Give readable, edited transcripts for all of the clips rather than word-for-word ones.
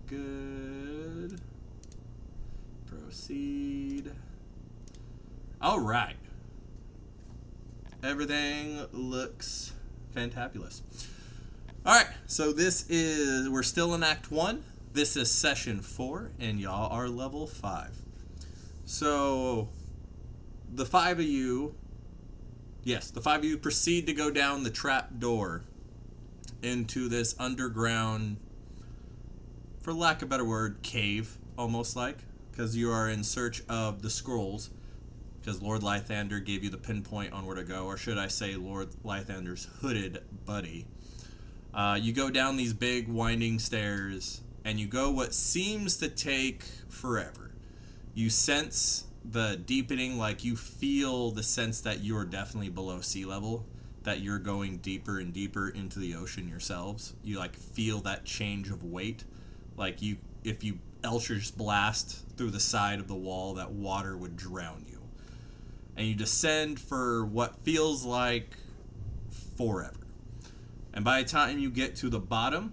good. Proceed. All right. Everything looks fantabulous. All right, so we're still in Act 1. This is Session 4, and y'all are level 5. So, the five of you proceed to go down the trap door into this underground, for lack of a better word, cave, almost like, because you are in search of the scrolls, because Lord Lythander gave you the pinpoint on where to go, or should I say Lord Lythander's hooded buddy. You go down these big winding stairs, and you go what seems to take forever. You sense the deepening, like you feel the sense that you're definitely below sea level, that you're going deeper and deeper into the ocean yourselves. You like feel that change of weight, like if you Eldritch blast through the side of the wall, that water would drown you. And you descend for what feels like forever. And by the time you get to the bottom,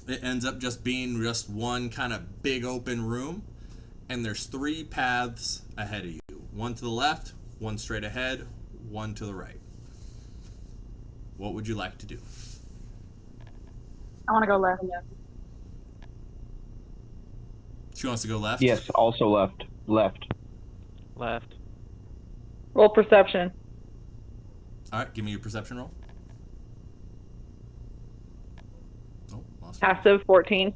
it ends up just being just one kind of big open room. And there's 3 paths ahead of you. One to the left, one straight ahead, one to the right. What would you like to do? I want to go left. She wants to go left? Yes, also left. Left. Roll perception. All right, give me your perception roll. Oh, lost Passive 14.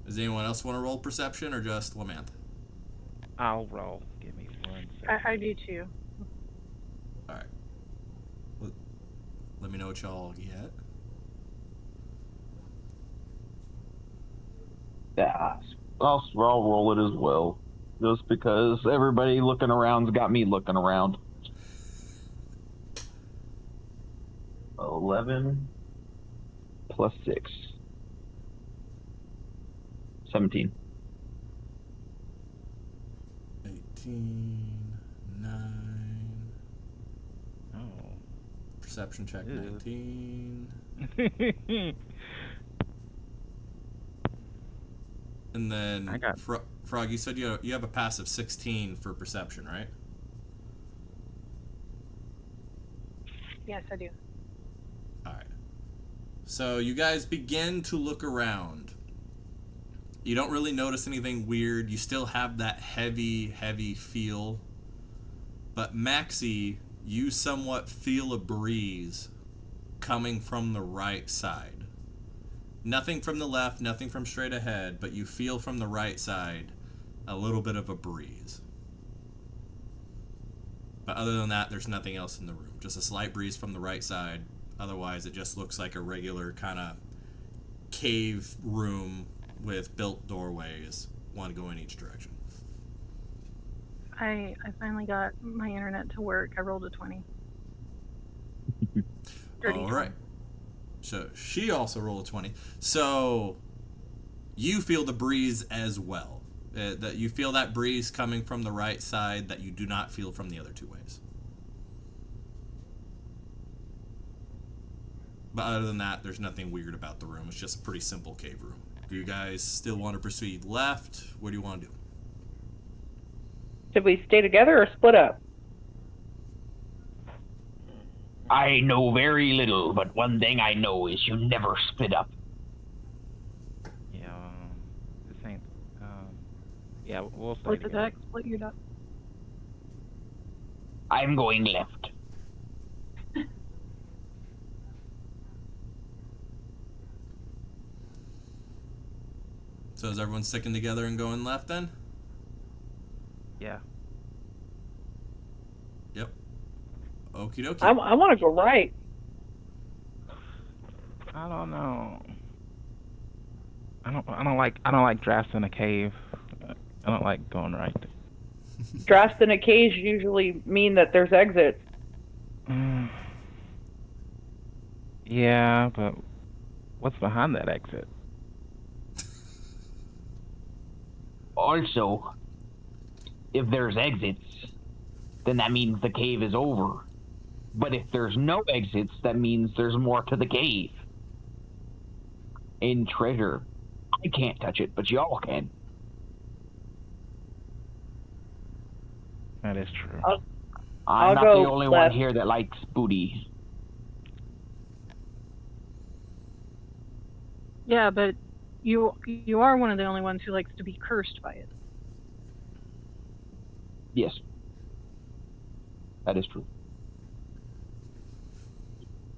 Does anyone else want to roll perception, or just Lamantha? I'll roll. Give me 1 second. I do too. All right. Let me know what y'all get. Yeah, I'll roll it as well. Just because everybody looking around's got me looking around. 11 plus 6. 17. 18, 9. Oh. Perception check, Ew. 19. And then, I got- Frog, you said you have a passive 16 for perception, right? Yes, I do. All right. So you guys begin to look around. You don't really notice anything weird. You still have that heavy, heavy feel. But Maxie, you somewhat feel a breeze coming from the right side. Nothing from the left, nothing from straight ahead, but you feel from the right side a little bit of a breeze. But other than that, there's nothing else in the room. Just a slight breeze from the right side. Otherwise, it just looks like a regular kind of cave room with built doorways, one going each direction. I finally got my internet to work. I rolled a 20. All right. So she also rolled a 20. So you feel the breeze as well. That you feel that breeze coming from the right side that you do not feel from the other 2 ways. But other than that, there's nothing weird about the room. It's just a pretty simple cave room. Do you guys still want to proceed left? What do you want to do? Should we stay together or split up? I know very little, but one thing I know is you never split up. Yeah, this ain't. Yeah, we'll stay Split the together. deck, split your deck. I'm going left. So is everyone sticking together and going left then? Yeah. Yep. Okie dokie. I want to go right. I don't know. I don't like drafts in a cave. I don't like going right. Drafts in a cage usually mean that there's exits. Yeah, but what's behind that exit? Also, if there's exits, then that means the cave is over. But if there's no exits, that means there's more to the cave. in treasure. I can't touch it, but y'all can. That is true. I'm I'll not go the only left. one here that likes booty. Yeah, but you are one of the only ones who likes to be cursed by it. Yes. That is true.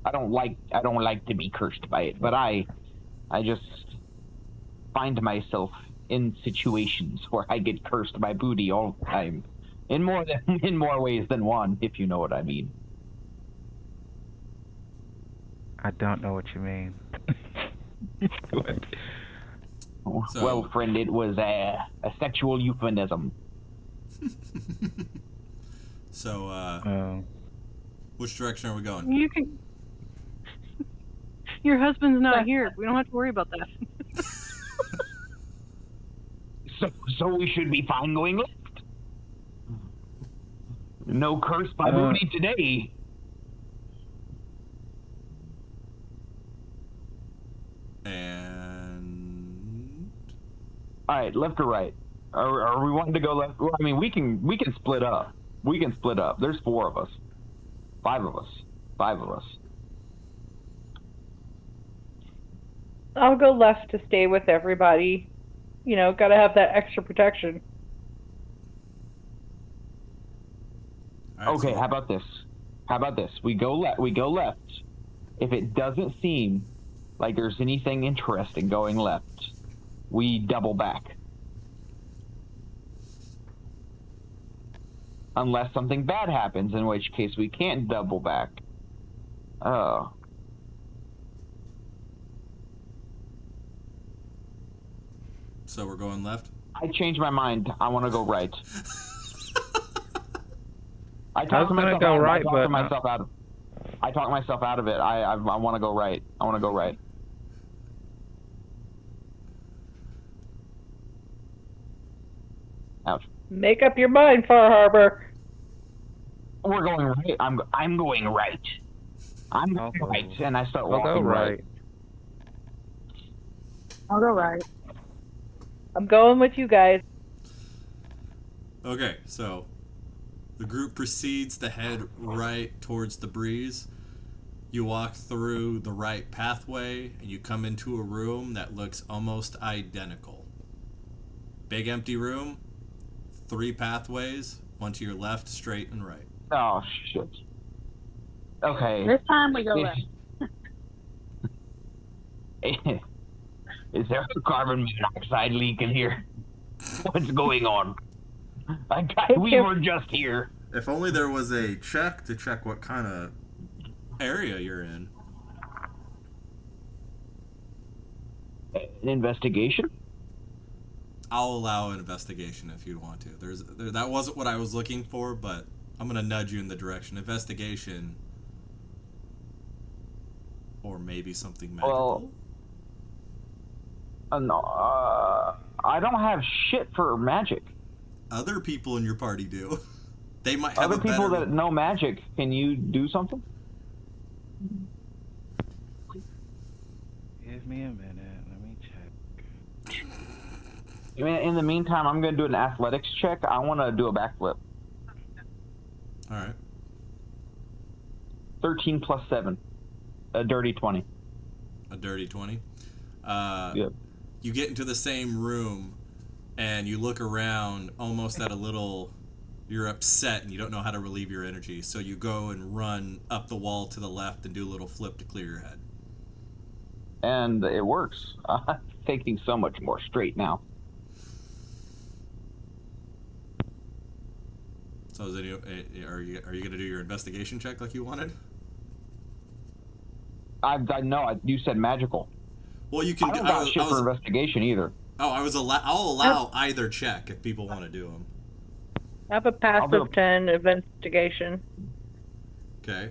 I don't like to be cursed by it, but I just find myself in situations where I get cursed by booty all the time. In more ways than one, if you know what I mean. I don't know what you mean. What? So- Well, friend, it was a sexual euphemism. So, Oh. which direction are we going? You can. Your husband's not here. We don't have to worry about that. So we should be fine going left. No curse by booty today. And All right, left or right? Are we wanting to go left? Well, I mean, we can split up. We can split up. There's 4 of us. 5 of us. 5 of us. I'll go left to stay with everybody. You know, gotta have that extra protection. all right, Okay, so- how about this? We go left. If it doesn't seem like there's anything interesting going left, we double back. Unless something bad happens, in which case we can't double back. Oh. So we're going left. I changed my mind. I want to go right. I I was gonna go right, but I talked myself out of it. I want to go right. I want to go right. Ouch. Make up your mind, Far Harbor. We're going right. I'm going right. I'm going I'll go- right, and I start I'll walking go right. right. I'll go right. I'm going with you guys. Okay, so the group proceeds to head right towards the breeze. You walk through the right pathway and you come into a room that looks almost identical. Big empty room, 3 pathways, one to your left, straight, and right. Oh shit. Okay. This time we go left. Is there a carbon monoxide leak in here? What's going on? We were just here. If only there was a check to check what kind of area you're in. An investigation? I'll allow an investigation if you want to. That wasn't what I was looking for, but I'm gonna nudge you in the direction. Investigation, or maybe something magical. Well, no, I don't have shit for magic. Other people in your party do. They might have Other a people better... that know magic, can you do something? Give me a minute. Let me check. In the meantime, I'm going to do an athletics check. I want to do a backflip. All right. 13 plus 7. A dirty 20. A dirty 20. Yep. You get into the same room, and you look around almost at a little... You're upset, and you don't know how to relieve your energy, so you go and run up the wall to the left and do a little flip to clear your head. And it works. I'm thinking so much more straight now. So are you going to do your investigation check like you wanted? I know. You said magical. Well, you can I do... don't got shit for investigation either. Oh, I'll allow either check if people want to do them. I have a do passive a- 10 investigation. Okay.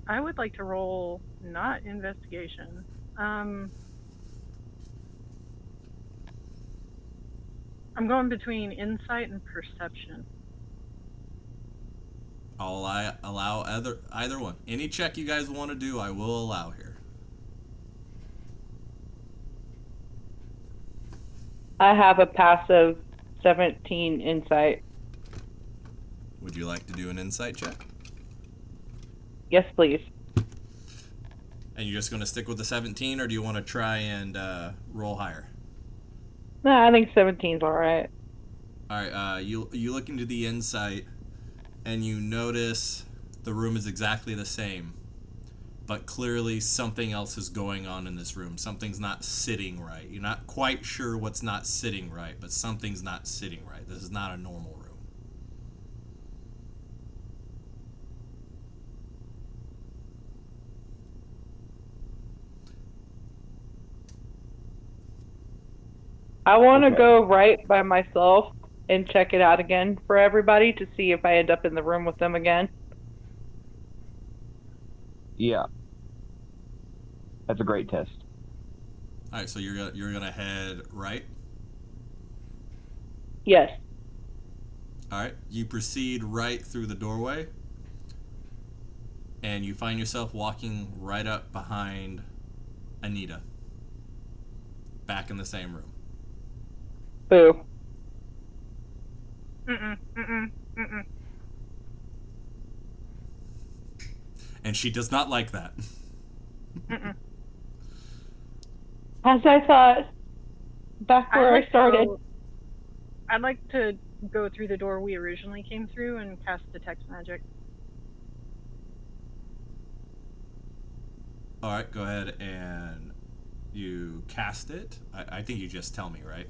I would like to roll not investigation. I'm going between insight and perception. allow either one. Any check you guys want to do, I will allow here. I have a passive 17 insight. Would you like to do an insight check? Yes, please. And you're just going to stick with the 17, or do you want to try and roll higher? Nah, I think 17's all right. All right. You look into the insight, and you notice the room is exactly the same, but clearly something else is going on in this room. Something's not sitting right. You're not quite sure what's not sitting right, but something's not sitting right. This is not a normal room. I want to Okay. go right by myself and check it out again for everybody to see if I end up in the room with them again. Yeah. That's a great test. All right, so you're gonna head right. Yes. All right, you proceed right through the doorway, and you find yourself walking right up behind Anita, back in the same room. Boo. Mm-mm. And she does not like that. Mm-mm. As I thought, back where I started. I'd like to go through the door we originally came through and cast Detect Magic. All right, go ahead and you cast it. I think you just tell me, right?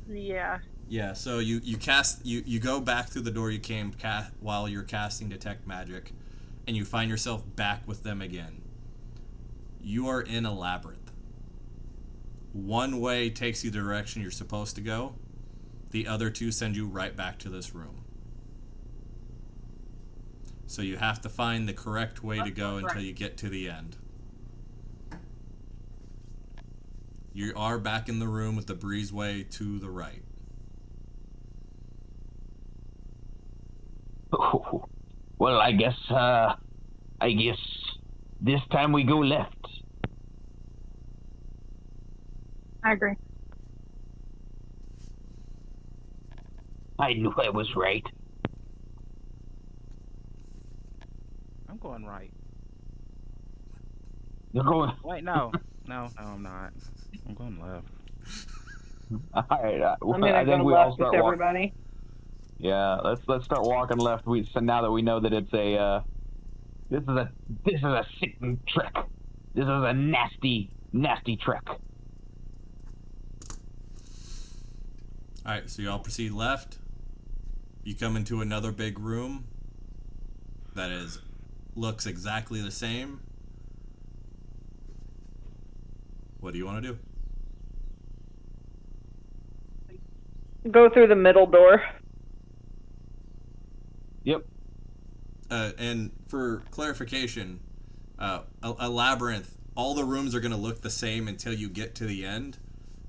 Yeah. Yeah, so you cast you go back through the door you came while you're casting Detect Magic, and you find yourself back with them again. You are in a labyrinth. One way takes you the direction you're supposed to go. The other two send you right back to this room. So you have to find the correct way to go until you get to the end. You are back in the room with the breezeway to the right. Oh, well, I guess this time we go left. I agree. I knew I was right. I'm going right. You're going. Wait, no. No, I'm not. I'm going left. All right. I'm gonna I think go we all left with start walking. everybody. Yeah, let's start walking left. So now that we know that it's a this is a sickening trick. This is a nasty trick. All right, so you all proceed left. You come into another big room that looks exactly the same. What do you want to do? Go through the middle door. Yep. And for clarification, a labyrinth, all the rooms are going to look the same until you get to the end.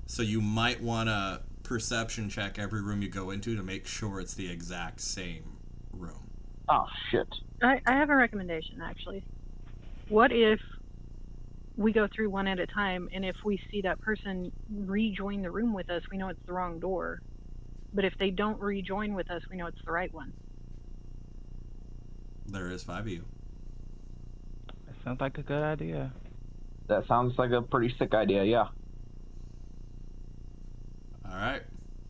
So you might want to perception check every room you go into to make sure it's the exact same room. Oh shit. I have a recommendation, actually. What if we go through one at a time, and if we see that person rejoin the room with us, we know it's the wrong door. But if they don't rejoin with us, we know it's the right one. There is 5 of you. That sounds like a good idea. That sounds like a pretty sick idea. Yeah. All right.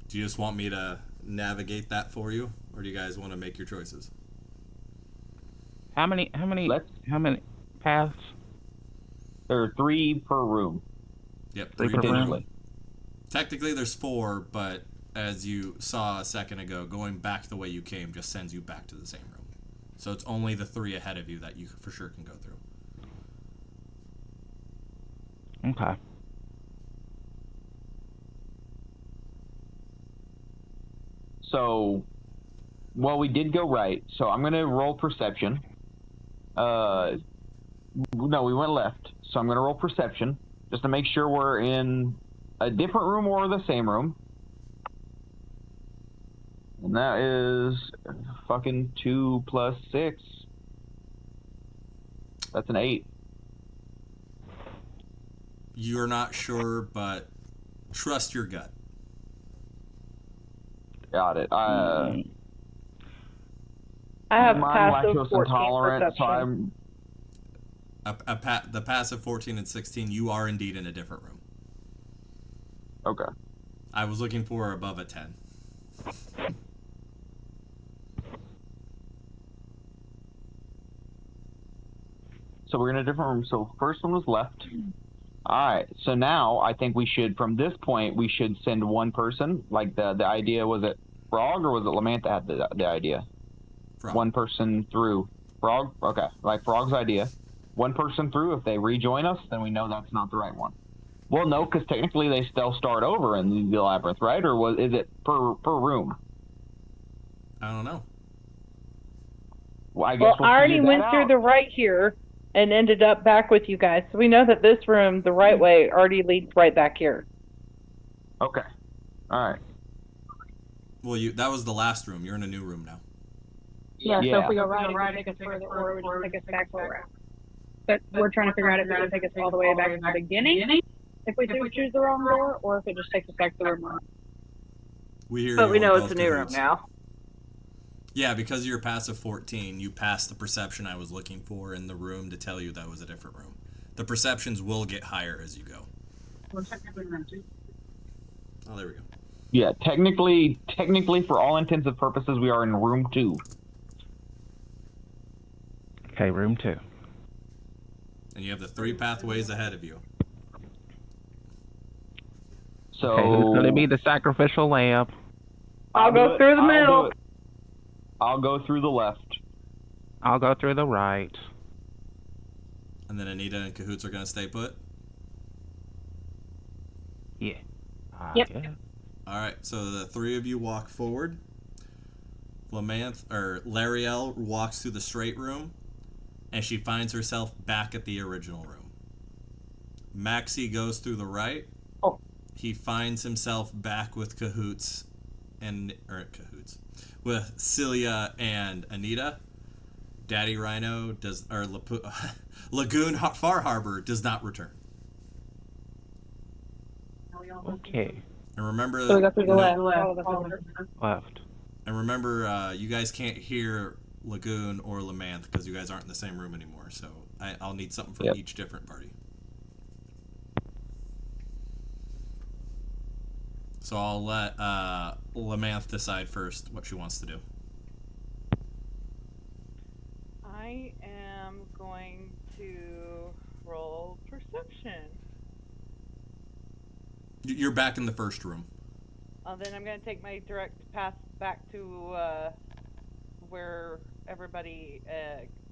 Do you just want me to navigate that for you, or do you guys want to make your choices? How many paths? There are 3 per room. Yep. Three per Potentially. Technically, there's 4, but as you saw a second ago, going back the way you came just sends you back to the same room. So it's only the 3 ahead of you that you for sure can go through. Okay. So, well, we did go right. So I'm gonna roll perception. No, we went left. So I'm gonna roll perception just to make sure we're in a different room or the same room. And that is fucking 2 plus 6. That's an 8. You're not sure, but trust your gut. Got it. I have I'm passive lactose 14 intolerant, so perception. The passive 14 and 16, you are indeed in a different room. Okay. I was looking for above a 10. So we're in a different room. So first one was left. All right. So now I think we should, from this point, we should send one person. Like the idea, was it Frog or was it Lamantha that had the idea? Frog. One person through. Frog? Okay. Like Frog's idea. One person through. If they rejoin us, then we know that's not the right one. Well, no, because technically they still start over in the labyrinth, right? Or is it per room? I don't know. Well, I guess Well, I already went through the right here and ended up back with you guys. So we know that this room, the right way, already leads right back here. Okay. All right. Well, that was the last room. You're in a new room now. Yeah, so Yeah. if we go right, it would take us further, or it would just take us back where we're at. But we're trying to figure out if it would take us all the way back to the beginning, if we choose the wrong door, or if it just takes us back to the room we're in. We hear But you we on know both it's a new room cahoots. now. Yeah, because you're passive 14, you passed the perception I was looking for in the room to tell you that was a different room. The perceptions will get higher as you go. We're technically in room 2. Oh, there we go. Yeah, technically, for all intents and purposes, we are in room 2. Okay, room 2. And you have the 3 pathways ahead of you. So Okay, who's going to be the sacrificial lamb? I'll go through the middle. I'll go through the left. I'll go through the right. And then Anita and Cahoots are going to stay put. Yeah. Yep. Yeah. All right, so the 3 of you walk forward. Lariel walks through the straight room, and she finds herself back at the original room. Maxie goes through the right. Oh. He finds himself back with with Celia and Anita. Daddy Rhino Lagoon Far Harbor does not return. Okay. And remember, So we go through the left. Left. And remember, you guys can't hear Lagoon or Lamantha because you guys aren't in the same room anymore. So I'll need something from each different party. So I'll let Lamantha decide first what she wants to do. I am going to roll perception. You're back in the first room. Then I'm going to take my direct path back to where everybody,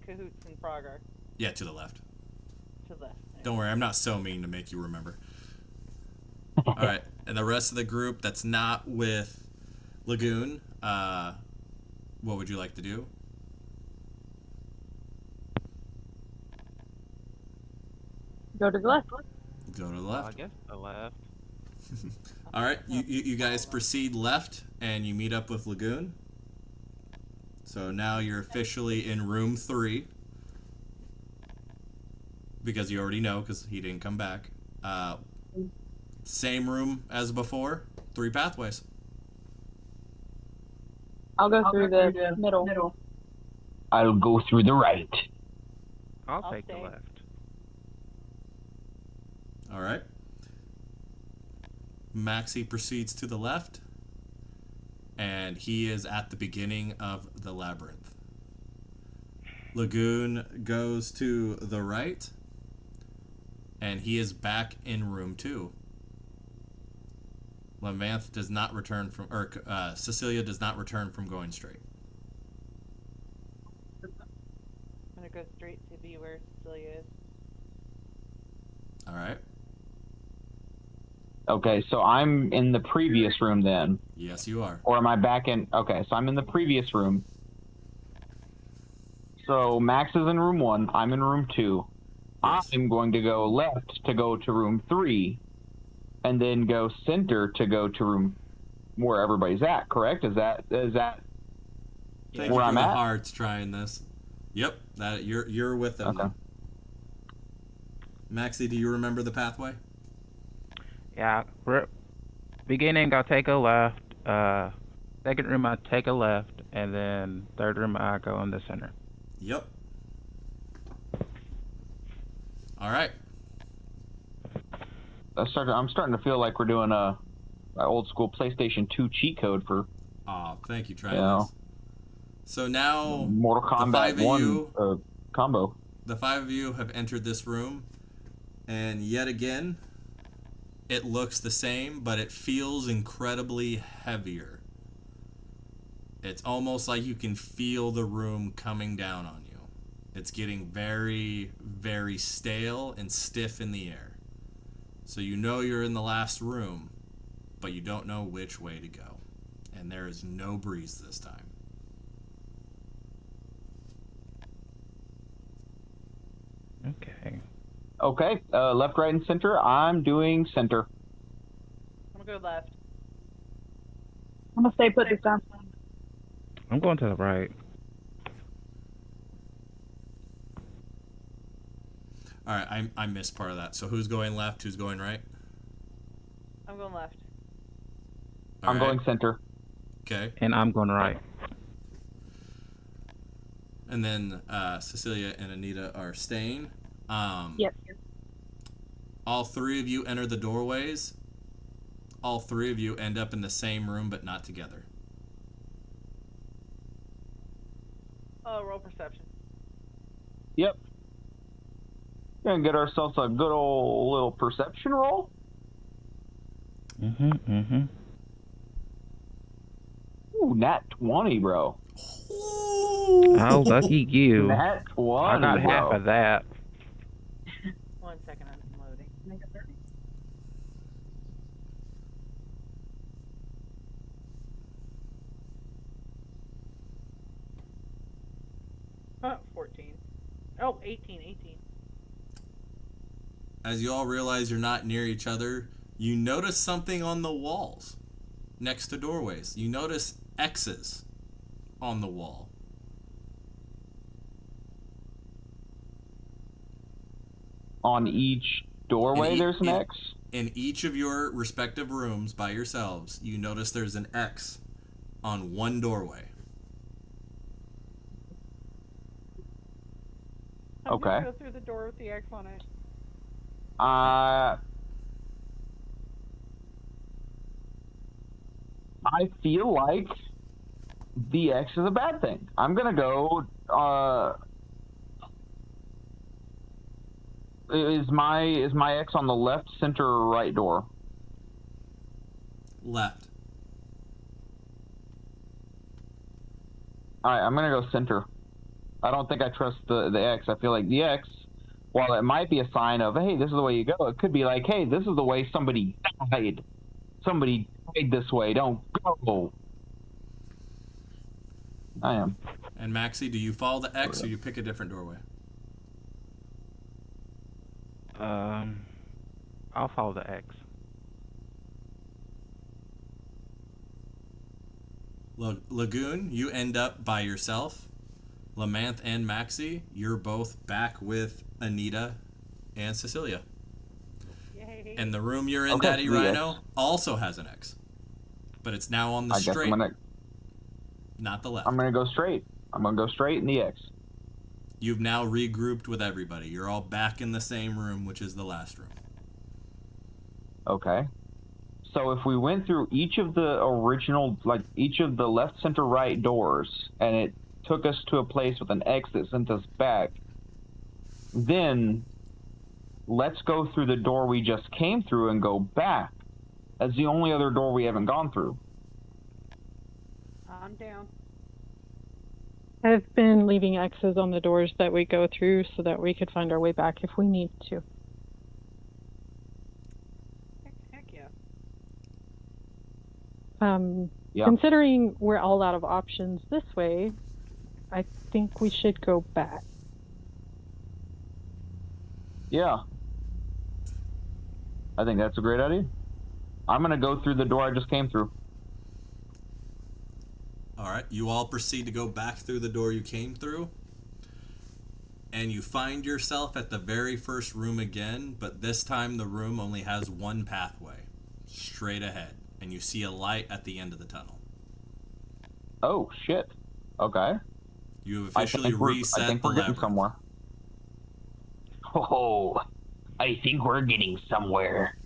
Cahoots and Frog are. Yeah, to the left. To the left. Don't worry, I'm not so mean to make you remember. All right, and the rest of the group that's not with Lagoon, what would you like to do? Go to the left. Go to the I left. guess the left. All right, you guys proceed left, and you meet up with Lagoon. So now you're officially in room 3. Because you already know, because he didn't come back. Same room as before, 3 pathways. I'll go through the middle. I'll go through the right. I'll take the stay. left. All right. Maxie proceeds to the left, and he is at the beginning of the labyrinth. Lagoon goes to the right, and he is back in room 2. Lamantha does not return from, or Cecilia does not return from going straight. I'm going to go straight to be where Cecilia is. All right. Okay, so I'm in the previous room then. Yes, you are. Or am I back in? Okay, so I'm in the previous room. So Max is in room 1. I'm in room 2. Yes. I'm going to go left to go to room 3, and then go center to go to room where everybody's at. Correct? Is that Thank where you for I'm the at? hearts trying this. Yep, that you're with them. Okay. Now. Maxie, do you remember the pathway? Yeah. Beginning, I'll take a left. Second room, I take a left, and then third room, I go in the center. Yep. All right. I'm starting to feel like we're doing a old school PlayStation 2 cheat code for Thank you, you trying know, this. So now Mortal the five Kombat of 1 you, combo. the 5 of you have entered this room, and yet again, it looks the same, but it feels incredibly heavier. It's almost like you can feel the room coming down on you. It's getting very, very stale and stiff in the air. So you know you're in the last room, but you don't know which way to go. And there is no breeze this time. Okay, left, right, and center. I'm doing center. I'm gonna go left. I'm gonna stay put this time. I'm going to the right. All right, I missed part of that. So who's going left? Who's going right? I'm going left. All I'm right. going center. Okay. And I'm going right. And then Cecilia and Anita are staying. Yes. All 3 of you enter the doorways. All 3 of you end up in the same room, but not together. Roll perception. Yep. Gonna get ourselves a good old little perception roll. Mm-hmm. Ooh, nat 20, bro. Oh, lucky you. Nat 20, I got bro. half of that. 1 second, I'm loading. 14. Oh, 18. As you all realize you're not near each other, you notice something on the walls next to doorways. You notice X's on the wall. On each doorway, there's an X? In each of your respective rooms by yourselves, you notice there's an X on one doorway. I'm Okay. gonna go through the door with the X on it. I feel like the X is a bad thing. I'm gonna go. Is my X on the left, center, or right door? Left. All right, I'm gonna go center. I don't think I trust the X. I feel like the X, while it might be a sign of, hey, this is the way you go, it could be like, hey, this is the way somebody died. Somebody died this way. Don't go. I am. And Maxie, do you follow the X or you pick a different doorway? I'll follow the X. Lagoon, you end up by yourself. Lamanth and Maxie, you're both back with Anita and Cecilia. Yay. And the room you're in, Okay, Daddy yes. Rhino, also has an X. But it's now on the I guess straight, I'm not the left. gonna go straight. I'm gonna go straight in the X. You've now regrouped with everybody. You're all back in the same room, which is the last room. Okay. So if we went through each of the original, like each of the left, center, right doors, and it took us to a place with an X that sent us back, then let's go through the door we just came through and go back. That's the only other door we haven't gone through. I'm down. I've been leaving X's on the doors that we go through so that we could find our way back if we need to. Heck yeah. Yeah. Considering we're all out of options this way, I think we should go back. Yeah. I think that's a great idea. I'm gonna go through the door I just came through. All right, you all proceed to go back through the door you came through, and you find yourself at the very first room again, but this time the room only has one pathway, straight ahead, and you see a light at the end of the tunnel. Oh shit. Okay. You have I officially think reset the we're getting labyrinth. somewhere. Oh, I think we're getting somewhere.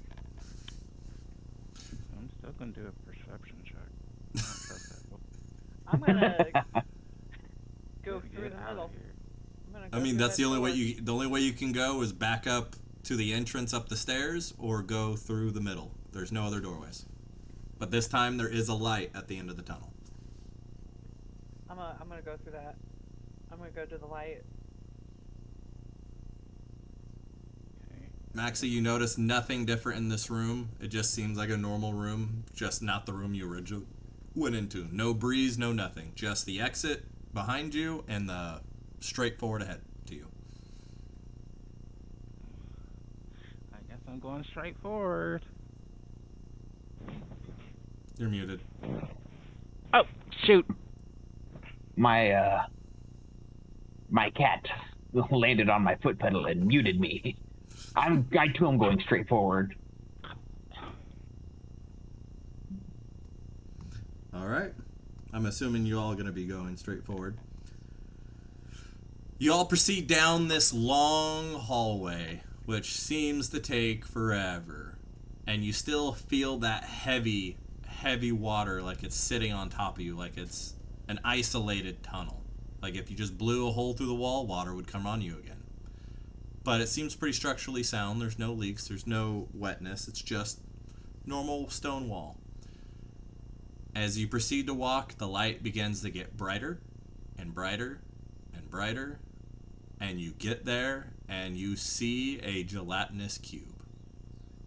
I'm still gonna do a perception check. I don't trust that book. I'm gonna go Get through the outta middle. here. I'm gonna I go mean, through that's that the only way door. the only way you can go is back up to the entrance up the stairs or go through the middle. There's no other doorways. But this time there is a light at the end of the tunnel. I'm gonna go through that. I'm gonna go to the light. Okay. Maxie, you notice nothing different in this room. It just seems like a normal room, just not the room you originally went into. No breeze, no nothing. Just the exit behind you and the straight forward ahead to you. I guess I'm going straight forward. You're muted. Oh, shoot. My cat landed on my foot pedal and muted me. I too am going straight forward. All right. I'm assuming you all are going to be going straight forward. You all proceed down this long hallway, which seems to take forever. And you still feel that heavy water like it's sitting on top of you, like it's an isolated tunnel. Like if you just blew a hole through the wall, water would come on you again. But it seems pretty structurally sound. There's no leaks, there's no wetness. It's just normal stone wall. As you proceed to walk, the light begins to get brighter and brighter and brighter. And you get there and you see a gelatinous cube.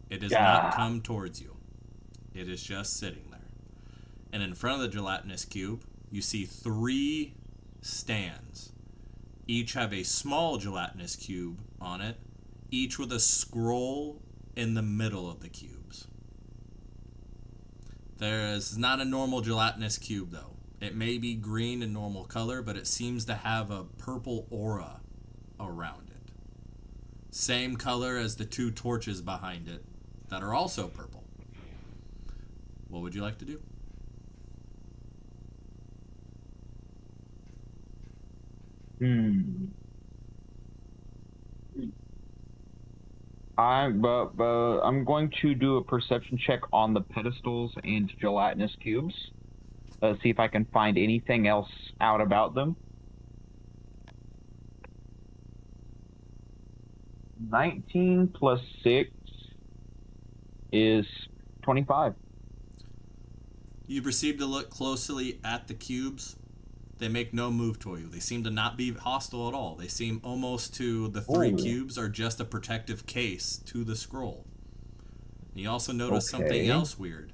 It does not come towards you. It is just sitting there. And in front of the gelatinous cube, you see 3 stands. Each have a small gelatinous cube on it, each with a scroll in the middle of the cubes. There is not a normal gelatinous cube, though. It may be green in normal color, but it seems to have a purple aura around it. Same color as the 2 torches behind it that are also purple. What would you like to do? I'm going to do a perception check on the pedestals and gelatinous cubes. See if I can find anything else out about them. 19 plus 6 is 25. You proceed to look closely at the cubes. They make no move toward you. They seem to not be hostile at all. They seem almost to the 3 cubes are just a protective case to the scroll. And you also notice something else weird.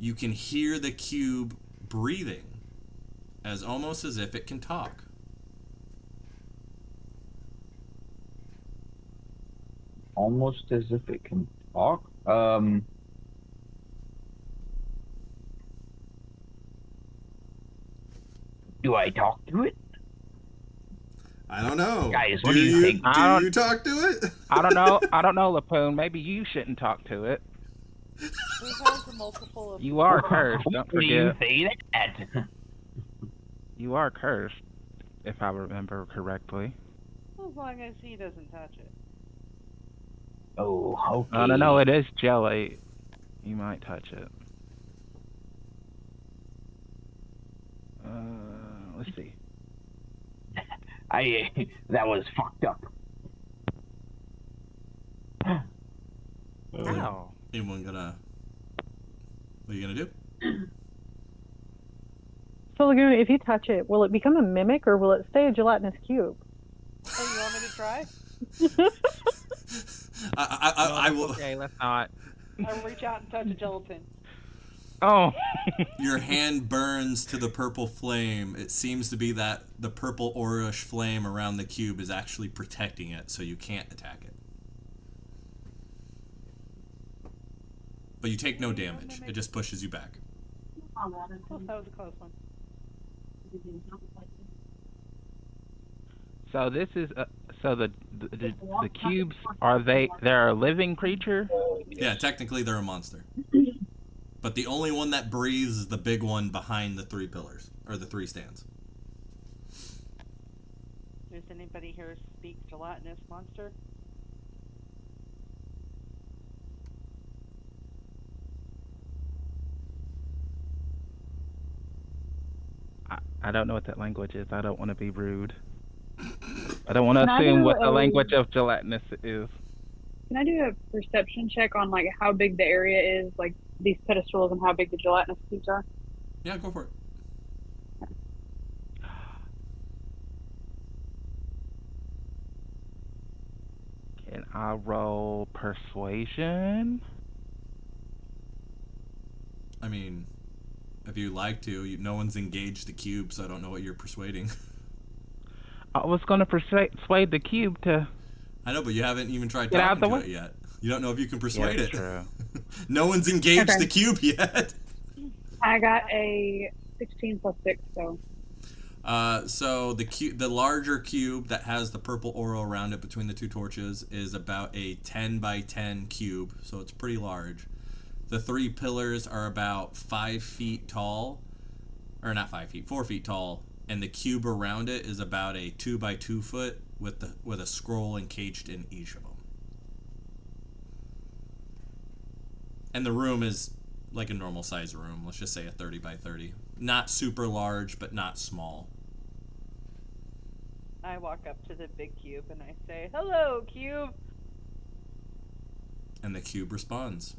You can hear the cube breathing, as almost as if it can talk. Almost as if it can talk. Do I talk to it? I don't know. Guys, what do you think? Do you talk to it? I don't know. I don't know, Lapoon. Maybe you shouldn't talk to it. Who has a multiple of... You are cursed. Don't What do you forget. say that? You are cursed, if I remember correctly. As long as he doesn't touch it. Oh, okay. No, it is jelly. You might touch it. Let's see. That was fucked up. Ow. Anyone gonna... What are you gonna do? So, Lagoon, if you touch it, will it become a mimic or will it stay a gelatinous cube? Oh, you want me to try? I will... Okay, let's not. I reach out and touch a gelatin. Oh. Your hand burns to the purple flame. It seems to be that the purple aurish flame around the cube is actually protecting it, so you can't attack it. But you take no damage. It just pushes you back. Oh, that was a close one. So this is so the cubes they're a living creature? Yeah, technically they're a monster. But the only one that breathes is the big one behind the 3 pillars, or the 3 stands. Does anybody here speak gelatinous monster? I don't know what that language is. I don't want to be rude. I don't want to Can I assume do what the a- language of gelatinous is. Can I do a perception check on like how big the area is, like these pedestals, and how big the gelatinous cubes are? Yeah, go for it. Can I roll persuasion? I mean, if you like to, no one's engaged the cube, so I don't know what you're persuading. I was going to persuade the cube to... I know, but you haven't even tried Get out talking the to way. it yet. You don't know if you can persuade it. True. No one's engaged Okay. the cube yet. I got a 16 plus 6, so So the larger cube that has the purple aura around it between the 2 torches is about a 10 by 10 cube, so it's pretty large. The 3 pillars are about 5 feet tall, or not 5 feet, 4 feet tall, and the cube around it is about a 2 by 2 foot with a scroll encaged in each of them. And the room is like a normal size room. Let's just say a 30 by 30. Not super large, but not small. I walk up to the big cube and I say, "Hello, cube." And the cube responds,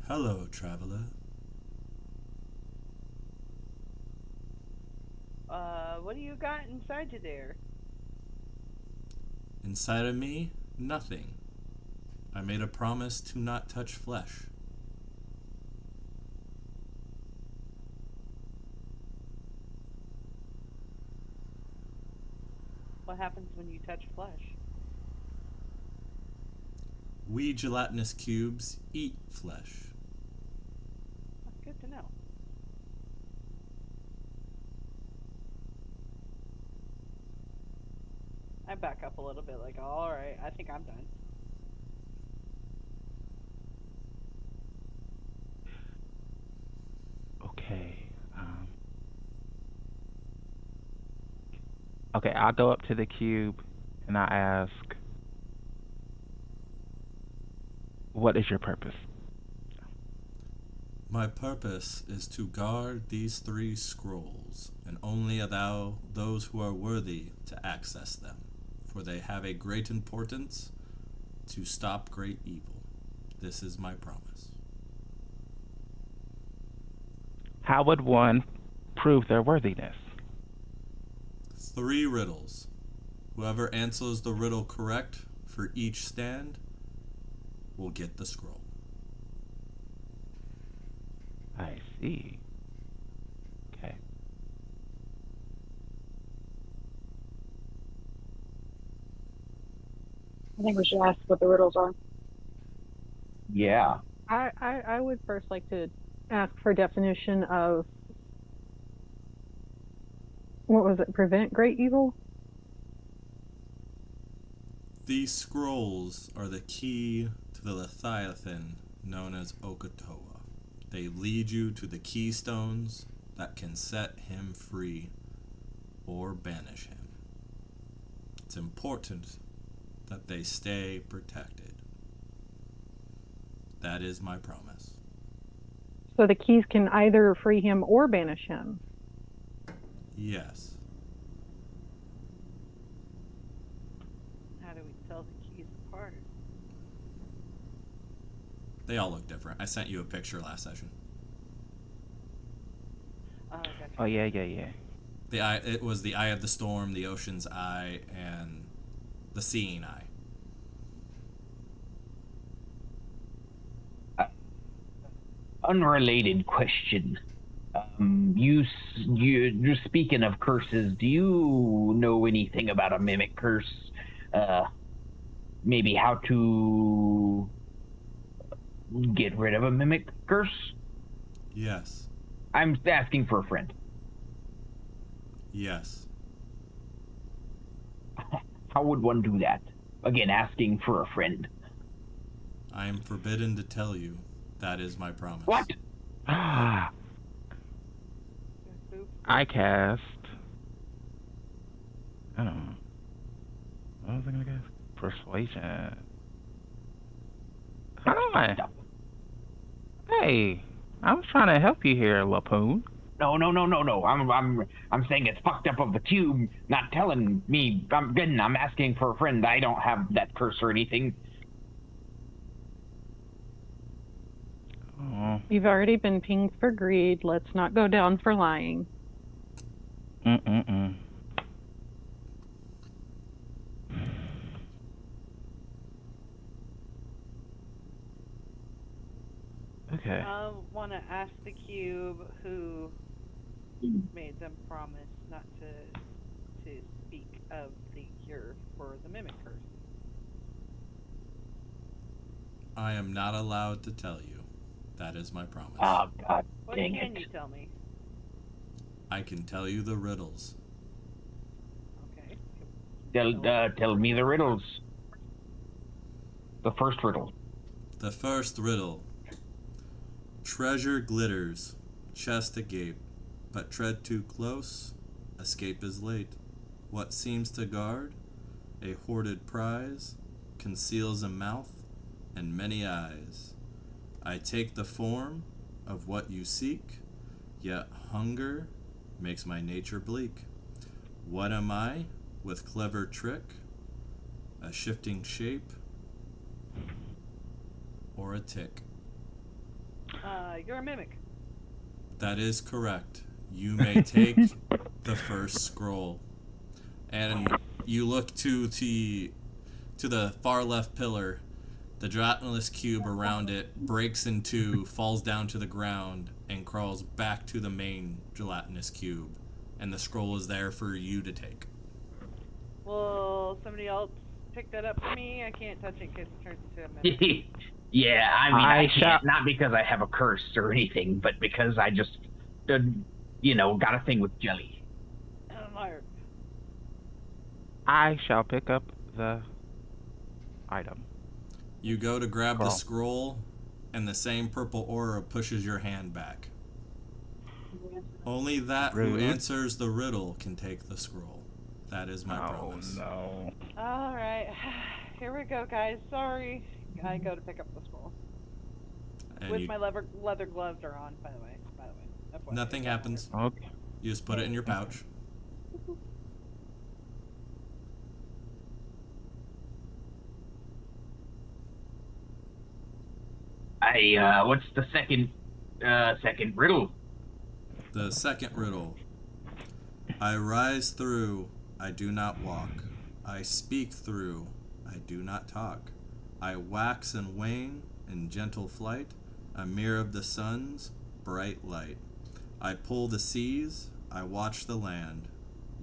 "Hello, traveler." What do you got inside you there? Inside of me, nothing. I made a promise to not touch flesh. What happens when you touch flesh? We gelatinous cubes eat flesh. That's good to know. I back up a little bit, like, all right, I think I'm done. Okay. Okay, I'll go up to the cube and I ask, what is your purpose? My purpose is to guard these 3 scrolls, and only allow those who are worthy to access them, for they have a great importance to stop great evil. This is my promise. How would one prove their worthiness? 3 riddles. Whoever answers the riddle correct for each stand will get the scroll. I see. Okay. I think we should ask what the riddles are. Yeah. I would first like to ask for a definition of what was it? Prevent great evil? These scrolls are the key to the Leviathan known as Okatoa. They lead you to the keystones that can set him free or banish him. It's important that they stay protected. That is my promise. So the keys can either free him or banish him. Yes. How do we tell the keys apart? They all look different. I sent you a picture last session. Oh, gotcha. Oh, yeah. It was the Eye of the Storm, the Ocean's Eye, and the Seeing Eye. Unrelated question. You're speaking of curses. Do you know anything about a mimic curse? Maybe how to get rid of a mimic curse? Yes. I'm asking for a friend. Yes. How would one do that? Again, asking for a friend. I am forbidden to tell you. That is my promise. What? I cast. I don't know. What was I gonna guess? Persuasion. Hold on. Hey, I was trying to help you here, Lapoon. No. I'm saying it's fucked up of the cube not telling me. I'm asking for a friend. I don't have that curse or anything. Oh. You've already been pinged for greed. Let's not go down for lying. Mm-mm-mm. Okay. I want to ask the cube who made them promise not to speak of the cure for the mimic curse. I am not allowed to tell you. That is my promise. Oh, God What dang can it. you tell me? I can tell you the riddles. Okay. Tell me the riddles. The first riddle. The first riddle. Treasure glitters, chest agape, but tread too close, escape is late. What seems to guard a hoarded prize conceals a mouth and many eyes. I take the form of what you seek, yet hunger makes my nature bleak. What am I with clever trick, a shifting shape, or a tick? You're a mimic. That is correct. You may take the first scroll. And you look to the far left pillar. The gelatinous cube around it breaks in two, falls down to the ground, and crawls back to the main gelatinous cube. And the scroll is there for you to take. Will somebody else pick that up for me? I can't touch it because it turns into a mimic. Yeah, I mean, I shall- can't, not because I have a curse or anything, but because I just, got a thing with jelly. Liar. I shall pick up the item. You go to grab the Scroll. scroll, and the same purple aura pushes your hand back. Only that who Rude. answers the riddle can take the scroll. That is my promise. No. All right. Here we go, guys. Sorry. I go to pick up the scroll. And With you, my leather gloves are on, by the way. FYI. nothing happens. Okay. You just put it in your pouch. What's the second riddle? The second riddle. I rise through, I do not walk. I speak through, I do not talk. I wax and wane in gentle flight, a mirror of the sun's bright light. I pull the seas, I watch the land,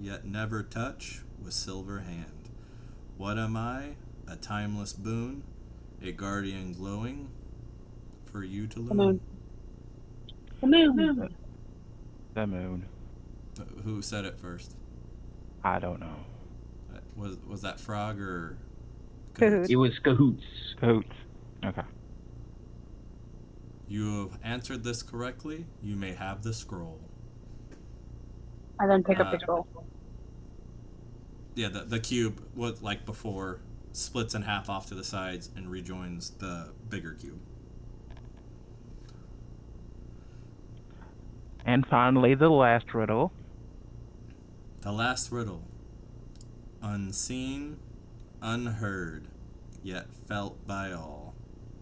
yet never touch with silver hand. What am I? A timeless boon, a guardian glowing for you to The learn. moon. The moon. The moon. Who said it first? I don't know. Was that Frog or Cahoots. It was Cahoots. Cahoots. Okay. You have answered this correctly. You may have the scroll. I then pick up the scroll. Yeah, the cube, what like before, splits in half off to the sides and rejoins the bigger cube. And finally, the last riddle. The last riddle. Unseen, unheard, yet felt by all.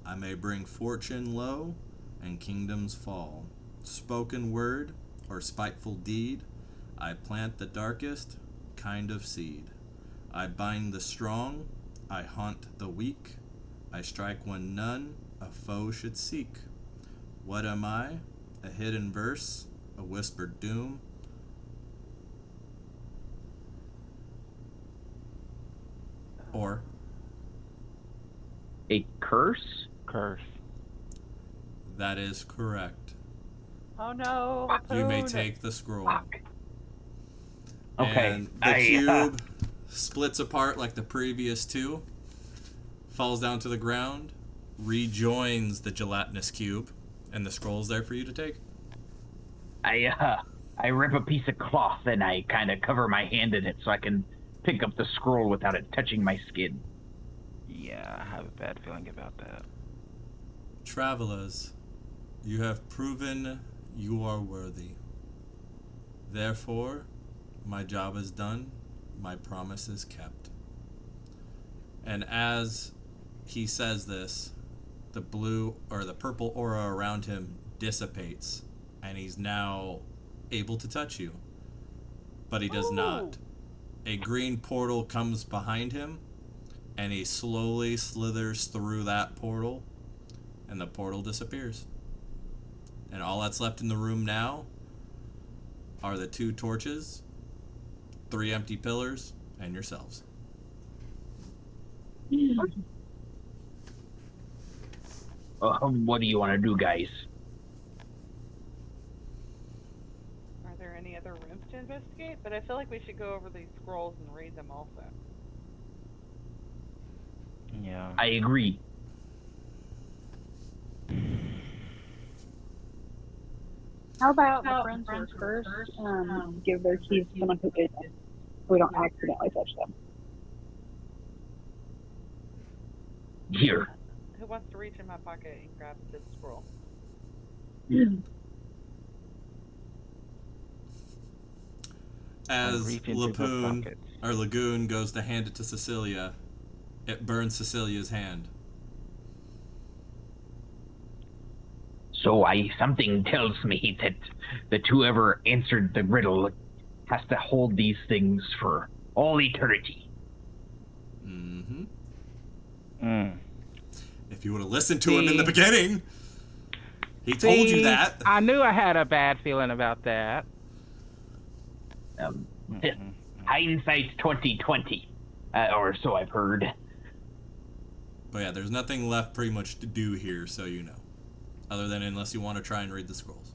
I may bring fortune low and kingdoms fall. Spoken word or spiteful deed, I plant the darkest kind of seed. I bind the strong, I haunt the weak. I strike when none a foe should seek. What am I? A hidden verse, a whispered doom. Or A curse? Curse. that is correct. Oh no. You may Poon. take the scroll. Fuck. Okay. And the cube splits apart like the previous two, falls down to the ground, rejoins the gelatinous cube, and the scroll's there for you to take. I rip a piece of cloth and I kind of cover my hand in it so I can pick up the scroll without it touching my skin. Yeah, I have a bad feeling about that. Travelers, you have proven you are worthy. Therefore, my job is done, my promise is kept. And as he says this, the blue or the purple aura around him dissipates, and he's now able to touch you. But he does not. A green portal comes behind him, and he slowly slithers through that portal, and the portal disappears. And all that's left in the room now are the 2 torches, 3 empty pillars, and yourselves. What do you want to do, guys? Are there any other rooms to investigate? But I feel like we should go over these scrolls and read them also. Yeah. I agree. How about the friends first give their keys to someone who isn't, so we don't accidentally touch them? Here. Who wants to reach in my pocket and grab this scroll? As Reach into the Lapoon pockets. or Lagoon goes to hand it to Cecilia, it burns Cecilia's hand. So something tells me that whoever answered the riddle has to hold these things for all eternity. Mm-hmm. Mm. If you would have listened to him in the beginning, he told you See, that. I knew I had a bad feeling about that. Hindsight's 20/20, or so I've heard. But yeah, there's nothing left pretty much to do here, so you know. Other than unless you want to try and read the scrolls.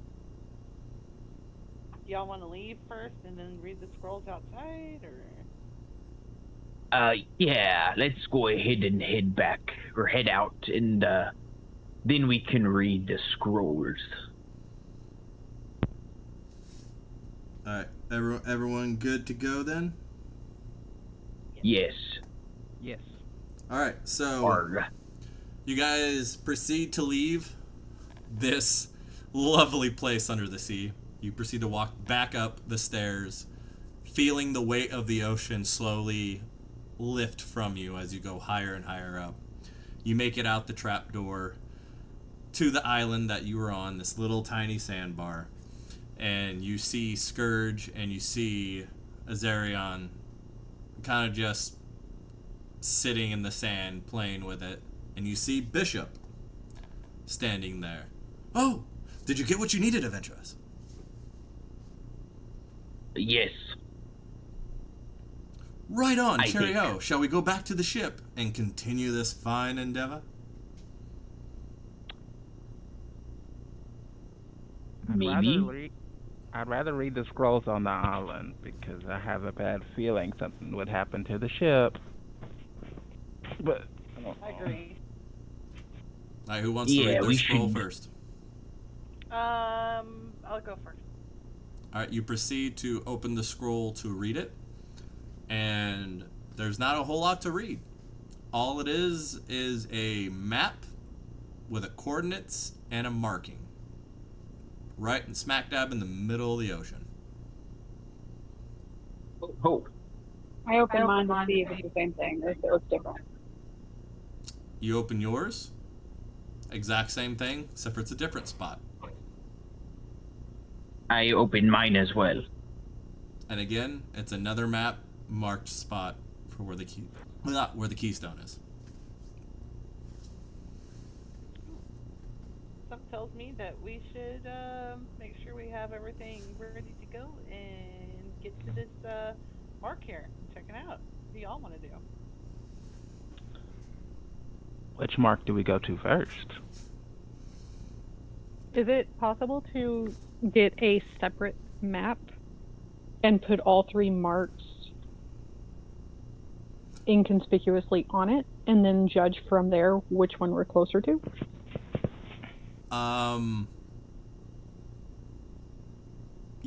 Y'all want to leave first and then read the scrolls outside, or? Yeah, let's go ahead and head back, or head out, and then we can read the scrolls. Alright, everyone good to go then? Yes. Yes. Alright, so Arg. you guys proceed to leave this lovely place under the sea. You proceed to walk back up the stairs, feeling the weight of the ocean slowly lift from you as you go higher and higher up. You make it out the trapdoor to the island that you were on, this little tiny sandbar, and you see Scourge and you see Azarion kind of just sitting in the sand playing with it, and you see Bishop standing there. Oh, did you get what you needed, Adventurous? Yes. Right on, I cheerio. think. Shall we go back to the ship and continue this fine endeavor? Maybe. I'd rather read the scrolls on the island because I have a bad feeling something would happen to the ship. But I agree. Alright, who wants to Yeah, read their we scroll should- first? I'll go first. Alright, you proceed to open the scroll to read it, and there's not a whole lot to read. All it is a map with a coordinates and a marking. Right and smack dab in the middle of the ocean. Oh. I opened mine to see if it's the same thing or if it looks different. You open yours, exact same thing, except for it's a different spot. I opened mine as well. And again, it's another map marked spot for where the where the keystone is. Something tells me that we should make sure we have everything ready to go and get to this mark here and check it out. What do y'all want to do? which mark do we go to first? Is it possible to get a separate map and put all 3 marks inconspicuously on it, and then judge from there which one we're closer to?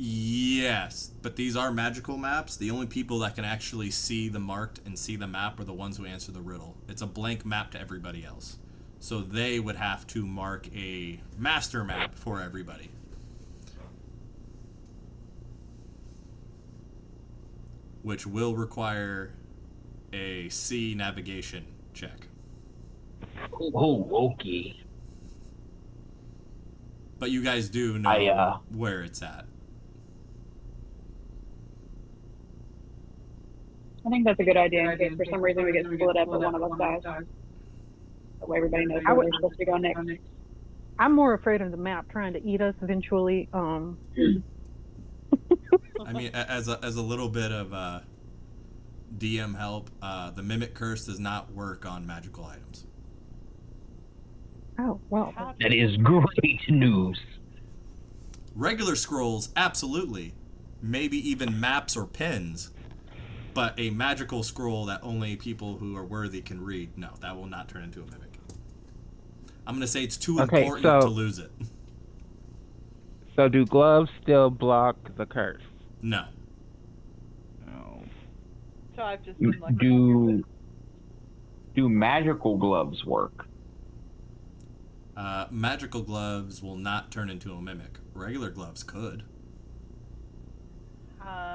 Yes, but these are magical maps. The only people that can actually see the marked and see the map are the ones who answer the riddle. It's a blank map to everybody else. So they would have to mark a master map for everybody. Which will require a C navigation check. Oh, okay. But you guys do know where it's at. I think that's a good idea in case for some reason we get split up and one of us dies. That way everybody knows where we're supposed to go next. I'm more afraid of the map trying to eat us eventually. I mean, as a little bit of DM help, the Mimic Curse does not work on magical items. Oh, well. That is great news. Regular scrolls, absolutely. Maybe even maps or pens. But a magical scroll that only people who are worthy can read, no, that will not turn into a mimic. I'm going to say it's too important to lose it. So do gloves still block the curse? No. No. So I've just been lucky. Do magical gloves work? Magical gloves will not turn into a mimic. Regular gloves could.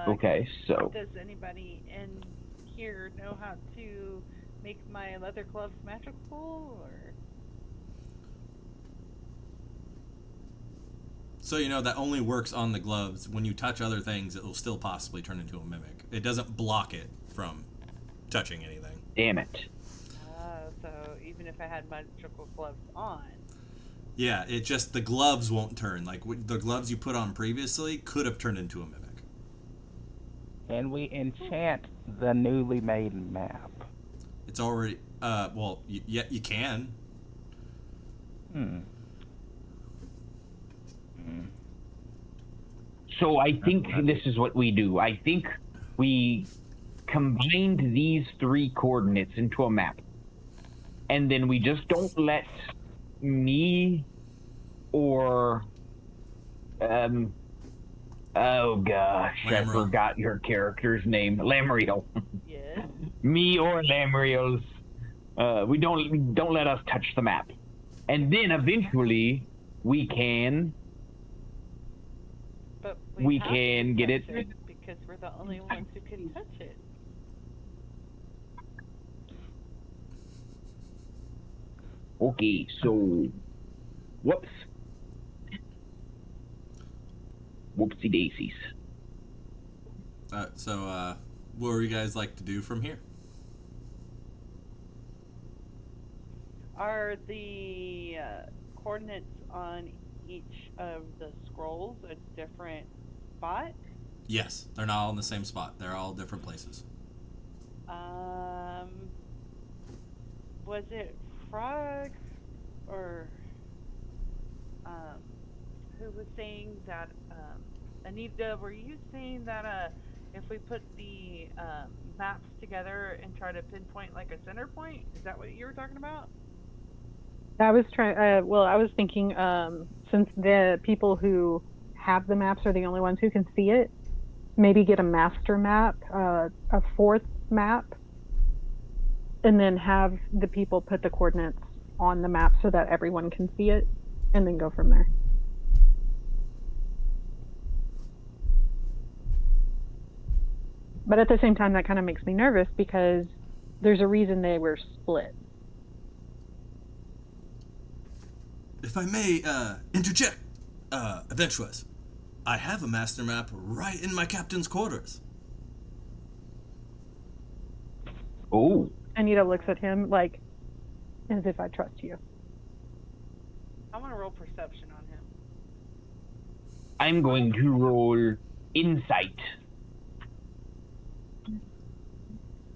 Okay, so... Does anybody in here know how to make my leather gloves magical, or...? So you know that only works on the gloves. When you touch other things, it will still possibly turn into a mimic. It doesn't block it from touching anything. Damn it. So even if I had magical gloves on... Yeah, it just, the gloves won't turn. Like, the gloves you put on previously could have turned into a mimic. Can we enchant the newly made map? It's already, well, yeah, you can. So I think this is what we do. I think we combined these 3 coordinates into a map. And then we just don't let me or oh gosh, Lamriel. I forgot your character's name. Lamriel. Yes. Me or Lamriel's. We don't let us touch the map. And then eventually we can But we have can to get touch it. because we're the only ones who can touch it. Okay, so whoops. Whoopsie daisies. So, what would you guys like to do from here? Are the coordinates on each of the scrolls a different spot? Yes, they're not all in the same spot. They're all different places. Was it Frog or who was saying that Anita, were you saying that if we put the maps together and try to pinpoint like a center point, is that what you were talking about? I was trying. Well, I was thinking, since the people who have the maps are the only ones who can see it, maybe get a master map, a 4th map, and then have the people put the coordinates on the map so that everyone can see it, and then go from there. But at the same time, that kind of makes me nervous because there's a reason they were split. If I may interject, Adventurous, I have a master map right in my captain's quarters. Oh. Anita looks at him like, as if I trust you. I want to roll perception on him. I'm going to roll insight.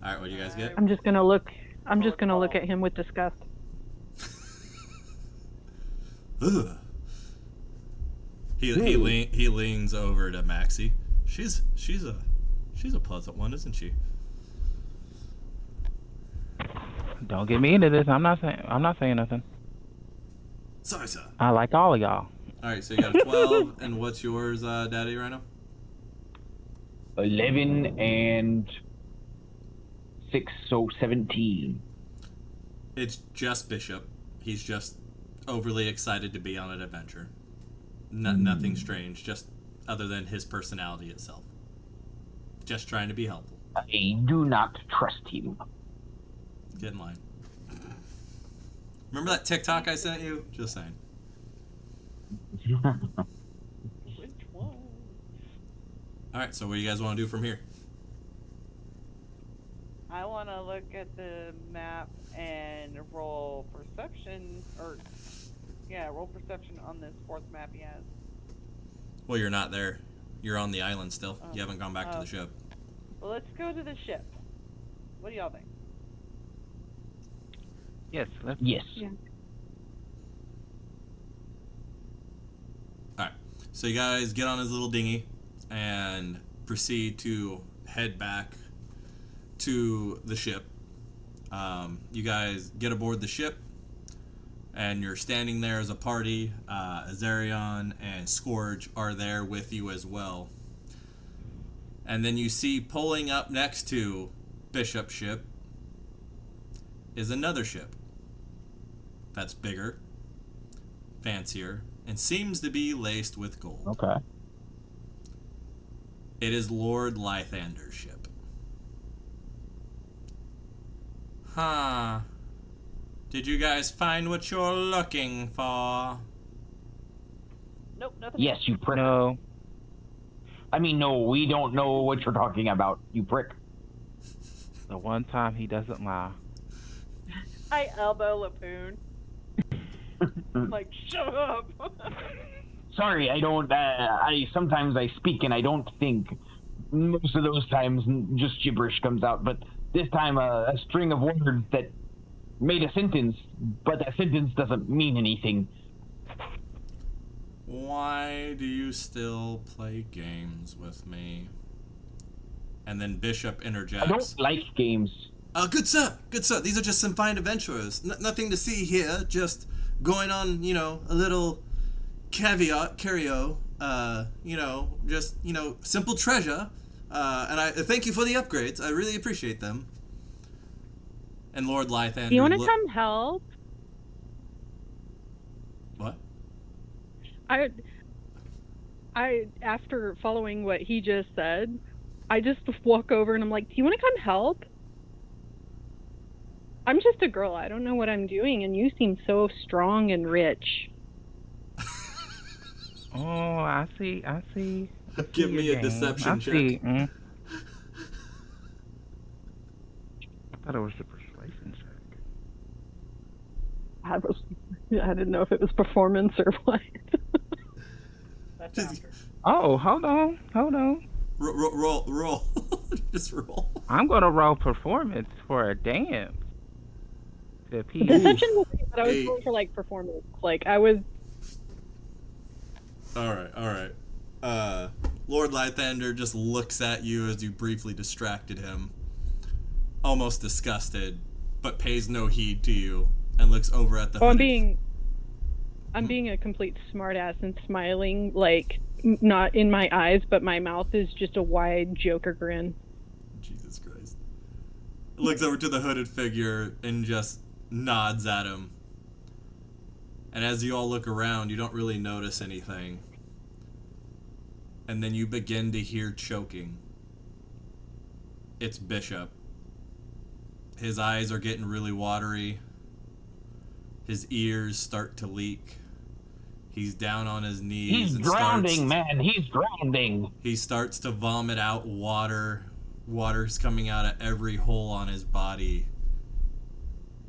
All right, what do you guys get? I'm just gonna look. I'm just gonna look at him with disgust. Ugh. He leans over to Maxie. She's a pleasant one, isn't she? Don't get me into this. I'm not saying nothing. Sorry, sir. I like all of y'all. All right, so you got a 12, and what's yours, Daddy Rhino? 11 and 6, so 17. It's just Bishop. He's just overly excited to be on an adventure. Nothing strange, just other than his personality itself. Just trying to be helpful. I do not trust him. Get in line. Remember that TikTok I sent you? Just saying. Which one? All right, so what do you guys want to do from here? I want to look at the map and roll perception, roll perception on this fourth map he has. Well, you're not there. You're on the island still. Oh. You haven't gone back to Oh. the ship. Well, let's go to the ship. What do y'all think? Yes. Let's. Yes. Yeah. All right, so you guys get on his little dinghy and proceed to head back to the ship. You guys get aboard the ship, and you're standing there as a party. Azarion and Scourge are there with you as well. And then you see pulling up next to Bishop's ship is another ship that's bigger, fancier, and seems to be laced with gold. Okay. It is Lord Lythander's ship. Huh. Did you guys find what you're looking for? Nope, nothing. Yes, you prick. No. I mean, no, we don't know what you're talking about, you prick. The one time he doesn't lie. I elbow Lapoon. Like, shut up. Sorry, I don't, sometimes I speak and I don't think. Most of those times, just gibberish comes out, but this time a string of words that made a sentence, but that sentence doesn't mean anything. Why do you still play games with me? And then Bishop I interjects. don't like games. Good sir, good sir. These are just some fine adventurers. Nothing to see here. Just going on, a little curio. Just, simple treasure. And I thank you for the upgrades. I really appreciate them. And Lord Lythander. Do you want to come help? What? I after following what he just said, I just walk over and I'm like, do you want to come help? I'm just a girl. I don't know what I'm doing, and you seem so strong and rich. Oh, I see. Give me your a game. deception I check. see. I thought it was the persuasion check. I didn't know if it was performance or what. That's after. Oh, hold on. Roll. Just roll. I'm gonna roll performance for a dance. The P. Deception was good, but I was Hey. going for like performance. Like I was. All right. Lord Lythander just looks at you as you briefly distracted him, almost disgusted, but pays no heed to you, and looks over at the. Oh, I'm hooded- being a complete smartass and smiling, like not in my eyes, but my mouth is just a wide Joker grin. Jesus Christ. Looks over to the hooded figure and just nods at him. And as you all look around, you don't really notice anything. And then you begin to hear choking. It's Bishop. His eyes are getting really watery. His ears start to leak. He's down on his knees. He's and drowning, man. He's drowning. He starts to vomit out water. Water's coming out of every hole on his body.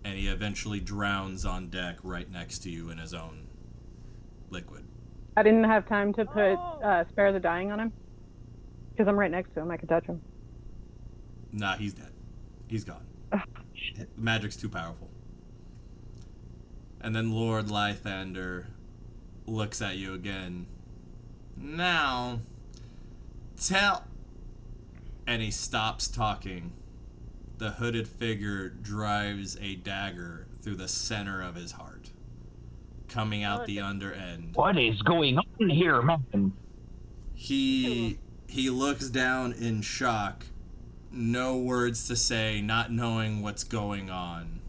And he eventually drowns on deck right next to you in his own liquid. I didn't have time to put spare the dying on him because I'm right next to him. I could touch him. Nah, he's dead. He's gone. The magic's too powerful. And then Lord Lythander looks at you again. Now, Tell. And he stops talking. The hooded figure drives a dagger through the center of his heart, coming out the under end. What is going on here, man? He looks down in shock, no words to say, not knowing what's going on.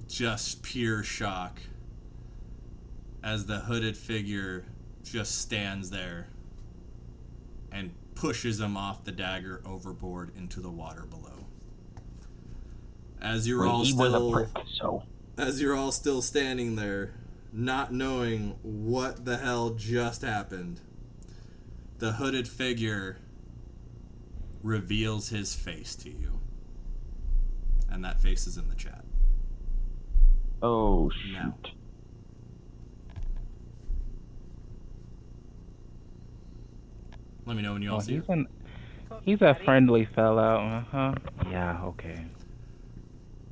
Just pure shock as the hooded figure just stands there and pushes him off the dagger overboard into the water below. As you're all still standing there, not knowing what the hell just happened, the hooded figure reveals his face to you. And that face is in the chat. Oh, shoot. Now. Let me know when you all see it. He's a friendly fellow. Uh-huh. Yeah, okay.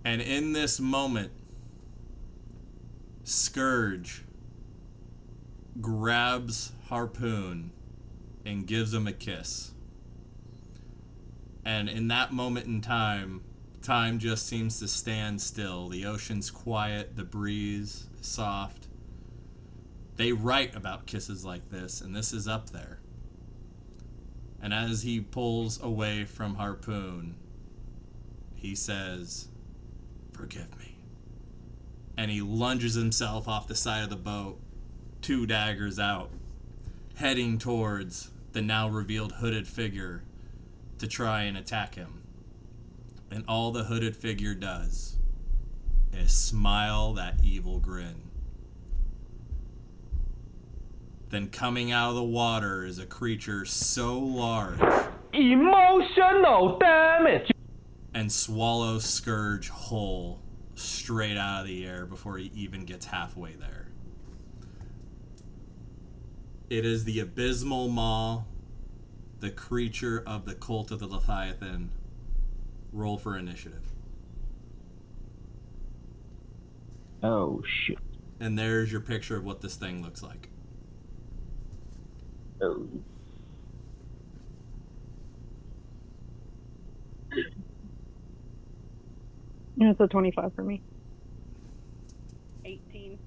And in this moment, Scourge grabs Harpoon and gives him a kiss. And in that moment in time just seems to stand still. The ocean's quiet, the breeze is soft. They write about kisses like this, and this is up there. And as he pulls away from Harpoon, he says, "Forgive me." And he lunges himself off the side of the boat, 2 daggers out, heading towards the now revealed hooded figure to try and attack him. And all the hooded figure does is smile that evil grin. Then coming out of the water is a creature so large, emotional damage, and swallows Scourge whole, straight out of the air before he even gets halfway there. It is the Abysmal Maw, the creature of the Cult of the Leviathan. Roll for initiative. Oh, shit. And there's your picture of what this thing looks like. Oh. It's a 25 for me. 18.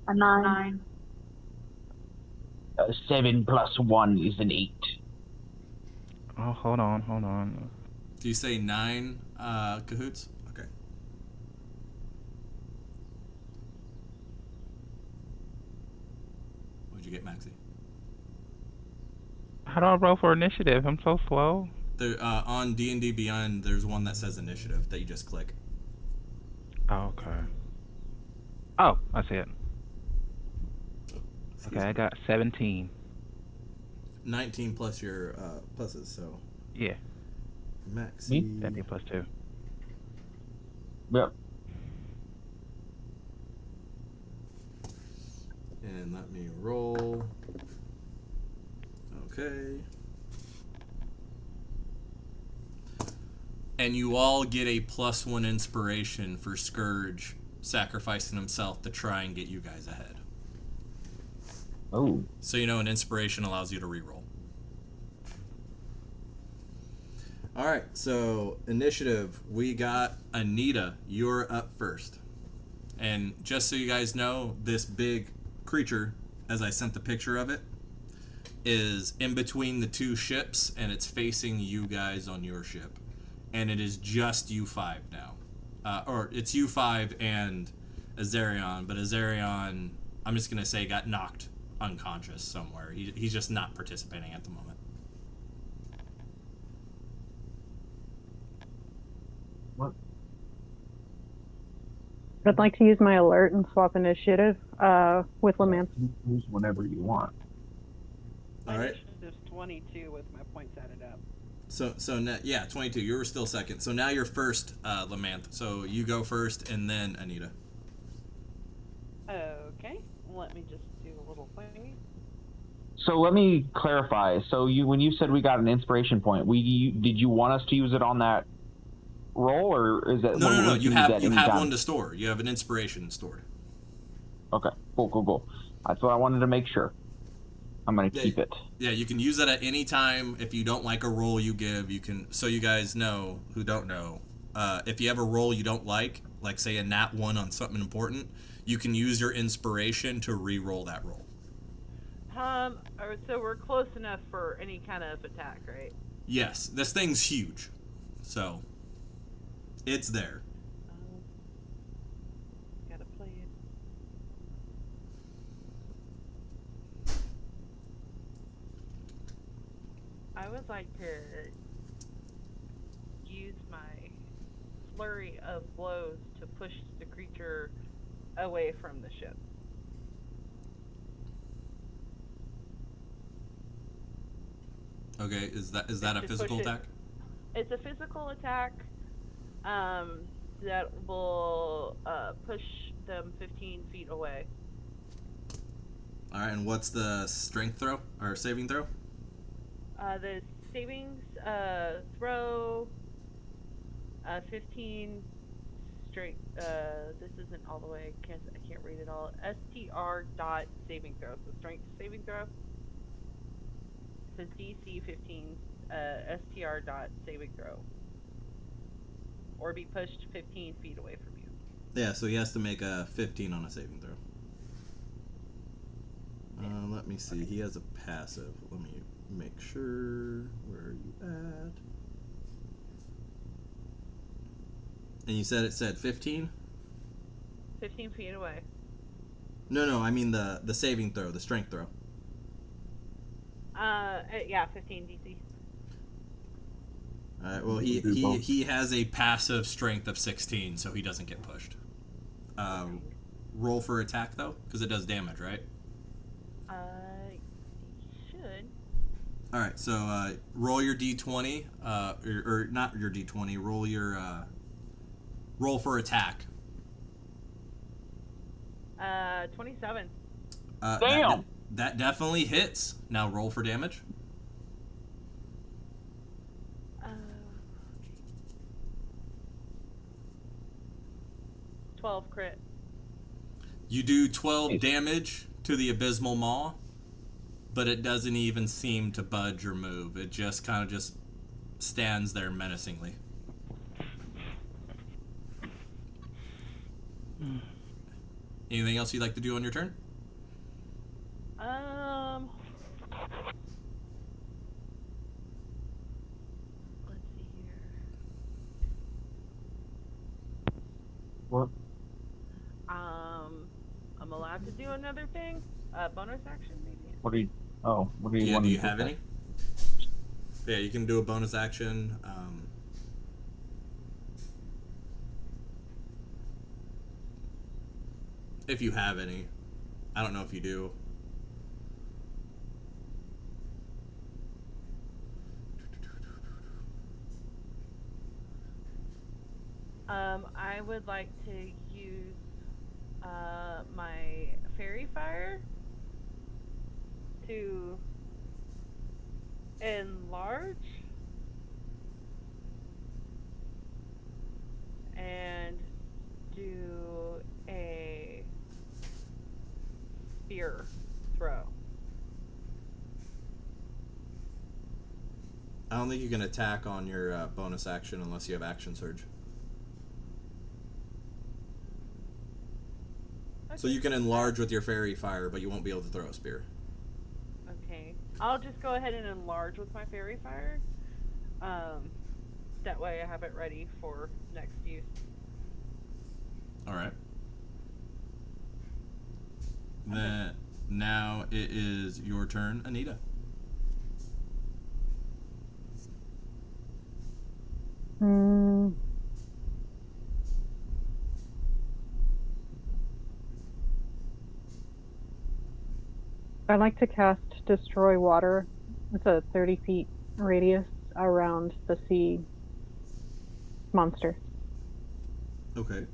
A 9. 7 plus 1 is an 8. Oh, hold on. Do you say 9, Cahoots? Okay. What'd you get, Maxie? How do I roll for initiative? I'm so slow. There, on D&D Beyond, there's one that says initiative that you just click. Oh, okay. Oh, I see it. Okay, I got 17. 19 plus your pluses, so Yeah, Maxie. 17 plus 2. Yep. And let me roll. Okay. And you all get a +1 inspiration for Scourge sacrificing himself to try and get you guys ahead. Oh. So you know an inspiration allows you to reroll. Alright, so initiative, we got Anita. You're up first. And just so you guys know, this big creature, as I sent the picture of it, is in between the 2 ships, and it's facing you guys on your ship. And it is just you 5 now. Or it's you 5 and Azarion, but Azarion, I'm just going to say, got knocked unconscious somewhere. He's just not participating at the moment. What? I'd like to use my alert and swap initiative with Lamance. Use whenever you want. All right. Just 22 with my points added up. So now, yeah, 22. You were still second. So now you're first, Lamanth. So you go first, and then Anita. Okay, let me just do a little thing. So let me clarify. So when you said we got an inspiration point, did you want us to use it on that roll, or is that No. You have one to store. You have an inspiration stored. Okay, cool. That's what I wanted to make sure. I'm gonna keep it. Yeah, you can use it at any time. If you don't like a roll you give, you can. So you guys know who don't know. If you have a roll you don't like say a nat 1 on something important, you can use your inspiration to re-roll that roll. So we're close enough for any kind of attack, right? Yes, this thing's huge, so it's there. Gotta play it. I would like to use my flurry of blows to push the creature away from the ship. Okay, is that a physical attack? It's a physical attack that will push them 15 feet away. All right, and what's the strength throw or saving throw? The savings throw 15 straight. This isn't all the way. I can't read it all. STR dot saving throw. So strength saving throw. It says DC 15. STR dot saving throw. Or be pushed 15 feet away from you. Yeah, so he has to make a 15 on a saving throw. Let me see. He has a passive. Let me make sure. Where are you at? And you said it said 15? 15 feet away. No, I mean the saving throw, the strength throw. Yeah, 15 DC. All right, well, he has a passive strength of 16, so he doesn't get pushed. Roll for attack, though, because it does damage, right? Should. All right, so roll your d20, or not your d20. Roll your roll for attack. 27. Damn! That definitely hits. Now roll for damage. 12 crit. You do 12 damage to the abysmal maw, but it doesn't even seem to budge or move. It just kind of just stands there menacingly. Anything else you'd like to do on your turn? Let's see here. What? I'm allowed to do another thing? Bonus action, maybe? What do you Yeah, want do to you have any? Yeah, you can do a bonus action. If you have any. I don't know if you do. I would like to use my fairy fire to enlarge and do a spear throw. I don't think you can attack on your bonus action unless you have action surge. So you can enlarge with your fairy fire, but you won't be able to throw a spear. Okay. I'll just go ahead and enlarge with my fairy fire. That way I have it ready for next use. Alright. Then now it is your turn, Anita. I'd like to cast Destroy Water. It's a 30 feet radius around the sea monster. Okay.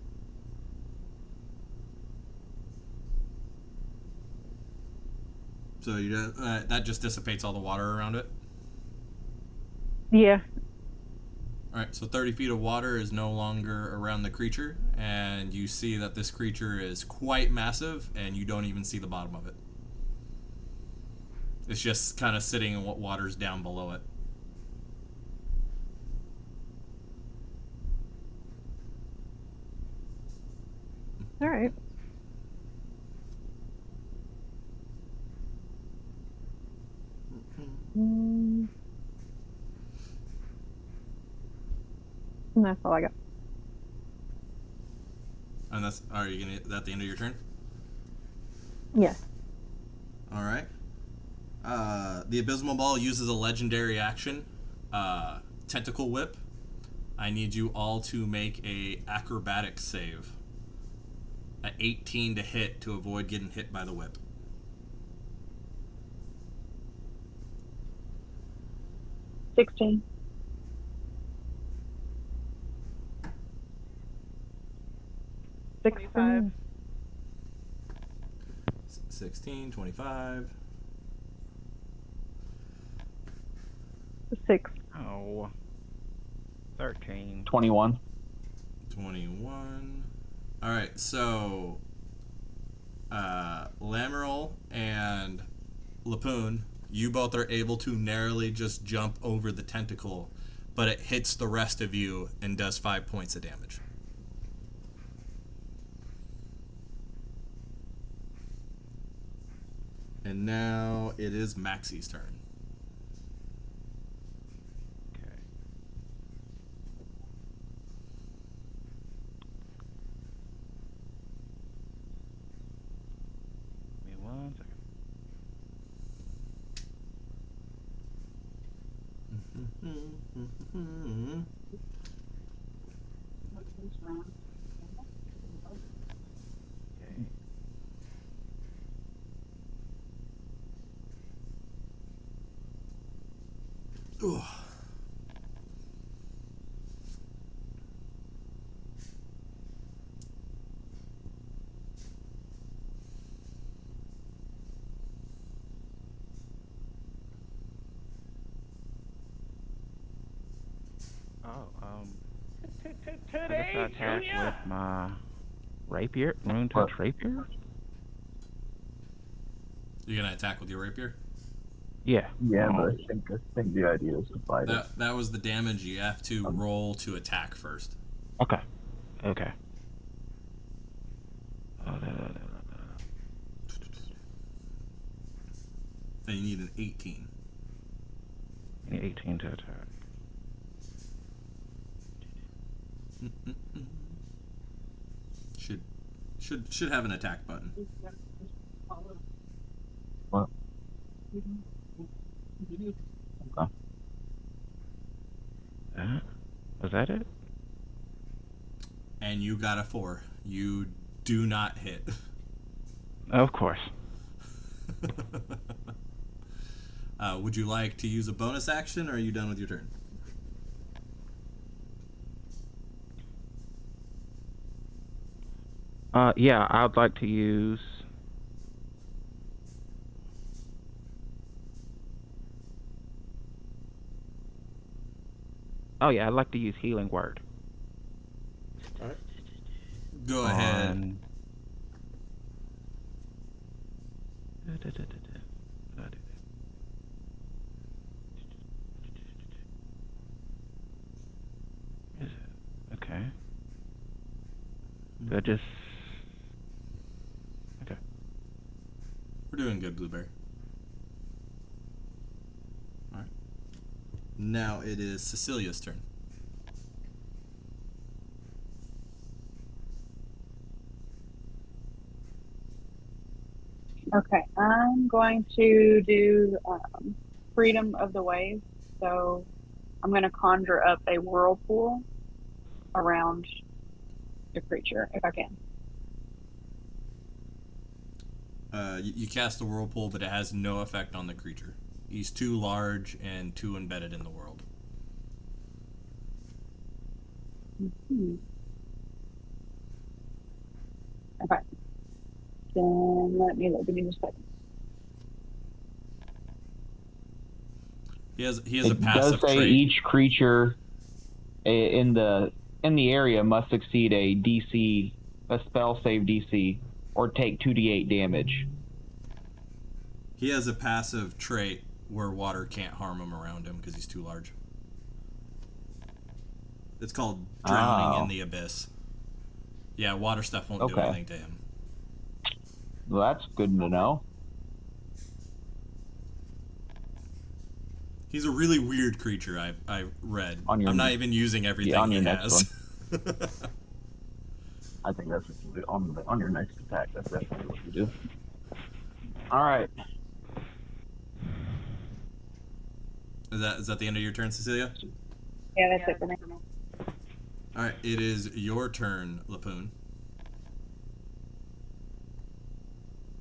So you that just dissipates all the water around it? Yeah. Alright, so 30 feet of water is no longer around the creature, and you see that this creature is quite massive, and you don't even see the bottom of it. It's just kind of sitting in what water's down below it. All right. And that's all I got. And are you gonna, is that the end of your turn? Yes. Alright. The Abysmal Ball uses a legendary action, Tentacle Whip. I need you all to make a acrobatics save. A 18 to hit to avoid getting hit by the whip. $16. 25. 16, 25. 6. Oh. 13. 21. 21. Alright, so Lamerol and Lapoon, you both are able to narrowly just jump over the tentacle, but it hits the rest of you and does 5 points of damage. And now it is Maxie's turn. Okay. Give me 1 second. Okay. Ugh. Oh, I guess I attack with my rapier, rune touch rapier. You're gonna attack with your rapier? Yeah. Yeah, but I think the idea is to fight it. That was the damage. You have to roll to attack first. Okay. Okay. And you need an 18. 18 to attack. Should have an attack button. What? Okay. Was that it? And you got a 4. You do not hit. Of course. Would you like to use a bonus action, or are you done with your turn? Yeah, I'd like to use. Oh yeah, I'd like to use Healing Word. Alright. Go ahead. On... Is it? Okay. Do I just... Okay. We're doing good, Blueberry. Alright. Now it is Cecilia's turn. Okay, I'm going to do Freedom of the Waves. So I'm going to conjure up a whirlpool around the creature, if I can. You cast the whirlpool, but it has no effect on the creature. He's too large and too embedded in the world. Mm-hmm. Okay. Then let me look. Give me just a second. He has a It passive does say trait. each creature in the area must exceed a spell save DC, or take 2d8 damage. He has a passive trait where water can't harm him around him because he's too large. It's called drowning in the abyss. Yeah, water stuff won't do anything to him. Well, that's good to know. He's a really weird creature. I read. I'm not even using everything he has. I think that's what you do on your next attack. That's definitely what you do. All right. Is that the end of your turn, Cecilia? Yeah, that's it for me. All right, it is your turn, Lapoon.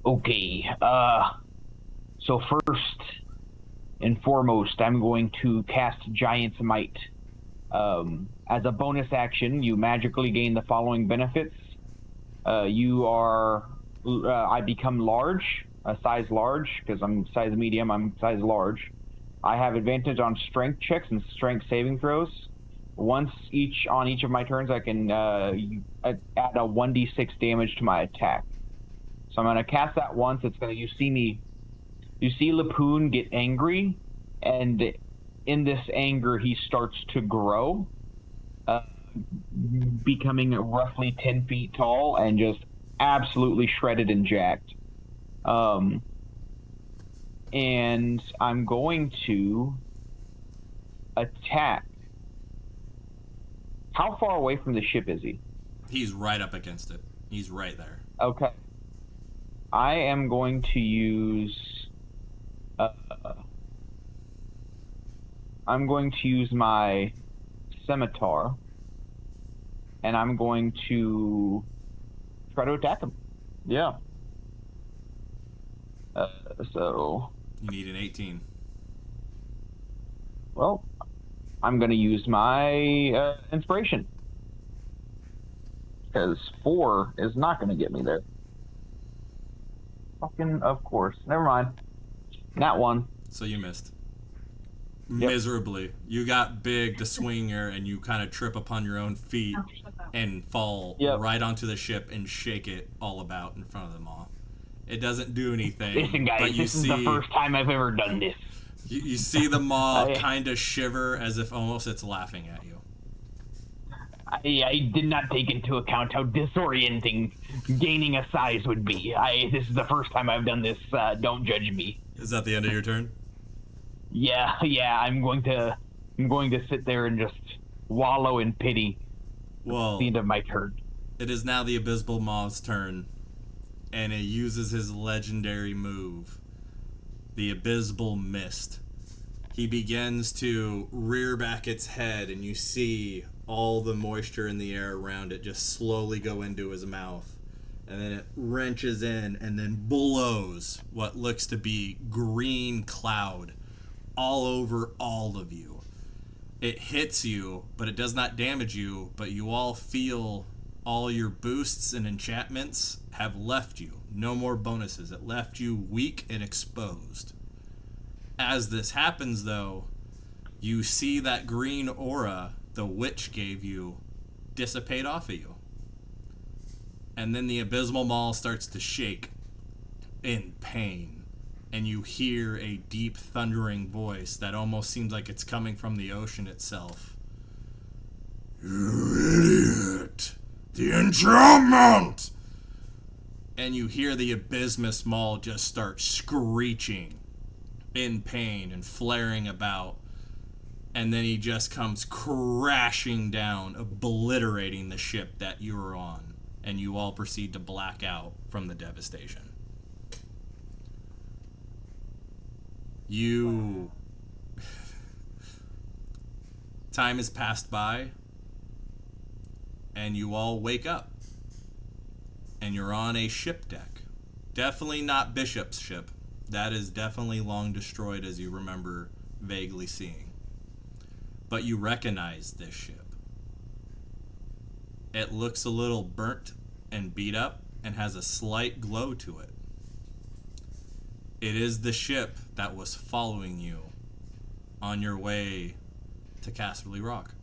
Okay. So first and foremost, I'm going to cast Giant's Might. As a bonus action, you magically gain the following benefits. I become large, a size large, because I'm size medium, I'm size large. I have advantage on strength checks and strength saving throws. Once on each of my turns, I can add a 1d6 damage to my attack. So I'm going to cast that once. It's going to, you see Lapoon get angry, and in this anger, he starts to grow, becoming roughly 10 feet tall and just absolutely shredded and jacked. And I'm going to attack. How far away from the ship is he? He's right up against it. He's right there. Okay. I am going to use... I'm going to use my scimitar, and I'm going to try to attack him. Yeah. So... You need an 18. Well, I'm going to use my inspiration. Because 4 is not going to get me there. Fucking, of course. Never mind. That one. So you missed. Yep. Miserably. You got big to swing her, and you kind of trip upon your own feet and fall right onto the ship and shake it all about in front of them all. It doesn't do anything. Listen, guys, but this is the first time I've ever done this. You see the maw kind of shiver as if almost it's laughing at you. I did not take into account how disorienting gaining a size would be. This is the first time I've done this. Don't judge me. Is that the end of your turn? Yeah. I'm going to sit there and just wallow in pity. Well, at the end of my turn. It is now the Abysmal Maw's turn, and it uses his legendary move, the Abysmal Mist. He begins to rear back its head, and you see all the moisture in the air around it just slowly go into his mouth. And then it wrenches in and then blows what looks to be green cloud all over all of you. It hits you, but it does not damage you, but you all feel all your boosts and enchantments have left you. No more bonuses. It left you weak and exposed. As this happens, though, you see that green aura the witch gave you dissipate off of you. And then the Abysmal Maw starts to shake in pain. And you hear a deep thundering voice that almost seems like it's coming from the ocean itself. You idiot! The enchantment! And you hear the Abysmus Maw just start screeching in pain and flaring about. And then he just comes crashing down, obliterating the ship that you were on. And you all proceed to black out from the devastation. Time has passed by, and you all wake up. And you're on a ship deck. Definitely not Bishop's ship. That is definitely long destroyed, as you remember vaguely seeing. But you recognize this ship. It looks a little burnt and beat up and has a slight glow to it. It is the ship that was following you on your way to Casterly Rock.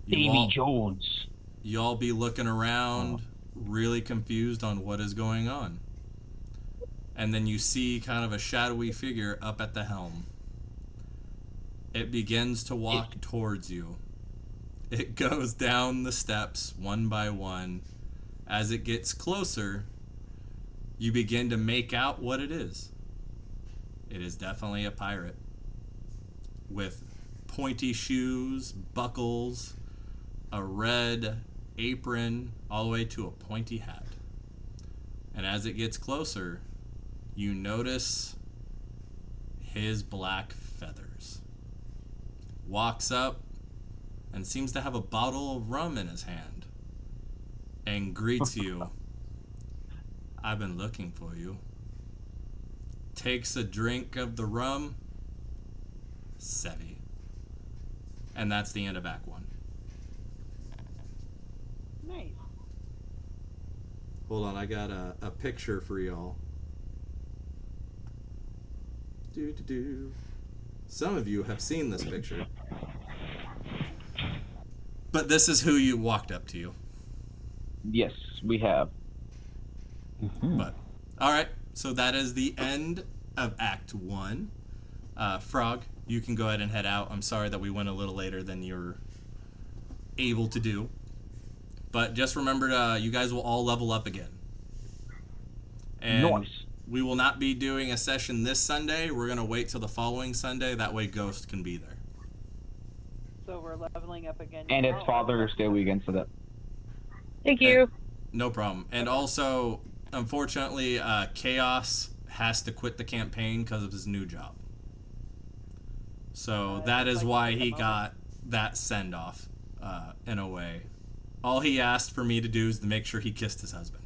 Davy Jones. You all be looking around, really confused on what is going on. And then you see kind of a shadowy figure up at the helm. It begins to walk towards you. It goes down the steps one by one. As it gets closer, you begin to make out what it is. It is definitely a pirate. With pointy shoes, buckles, a red apron, all the way to a pointy hat. And as it gets closer, you notice his black feathers. Walks up and seems to have a bottle of rum in his hand and greets you. I've been looking for you. Takes a drink of the rum. Sevi. And that's the end of Act 1. Nice. Hold on, I got a picture for y'all. Some of you have seen this picture. But this is who you walked up to you. Yes, we have. But all right, so that is the end of Act 1. Frog, you can go ahead and head out. I'm sorry that we went a little later than you're able to do. But just remember, you guys will all level up again. And Nice. we will not be doing a session this Sunday. We're going to wait till the following Sunday. That way Ghost can be there. So we're leveling up again. And it's tomorrow. Father's Day weekend, so that. Thank you. No problem. And also, unfortunately, Chaos has to quit the campaign because of his new job. So that is why he got that send-off, in a way. All he asked for me to do is to make sure he kissed his husband.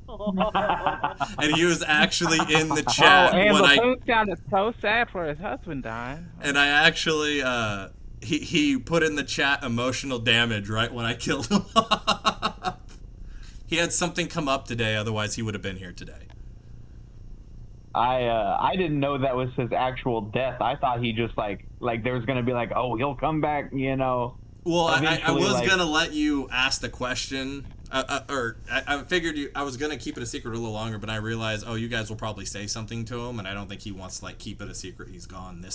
And he was actually in the chat and when the I... food sounded so sad for his husband dying. And I actually, he put in the chat emotional damage right when I killed him off. He had something come up today, otherwise he would have been here today. I didn't know that was his actual death. I thought he just like there was gonna be like, oh, he'll come back, you know. Well, I Eventually, was like- gonna let you ask the question, or I figured I was gonna keep it a secret a little longer, but I realized, oh, you guys will probably say something to him, and I don't think he wants to like keep it a secret. He's gone this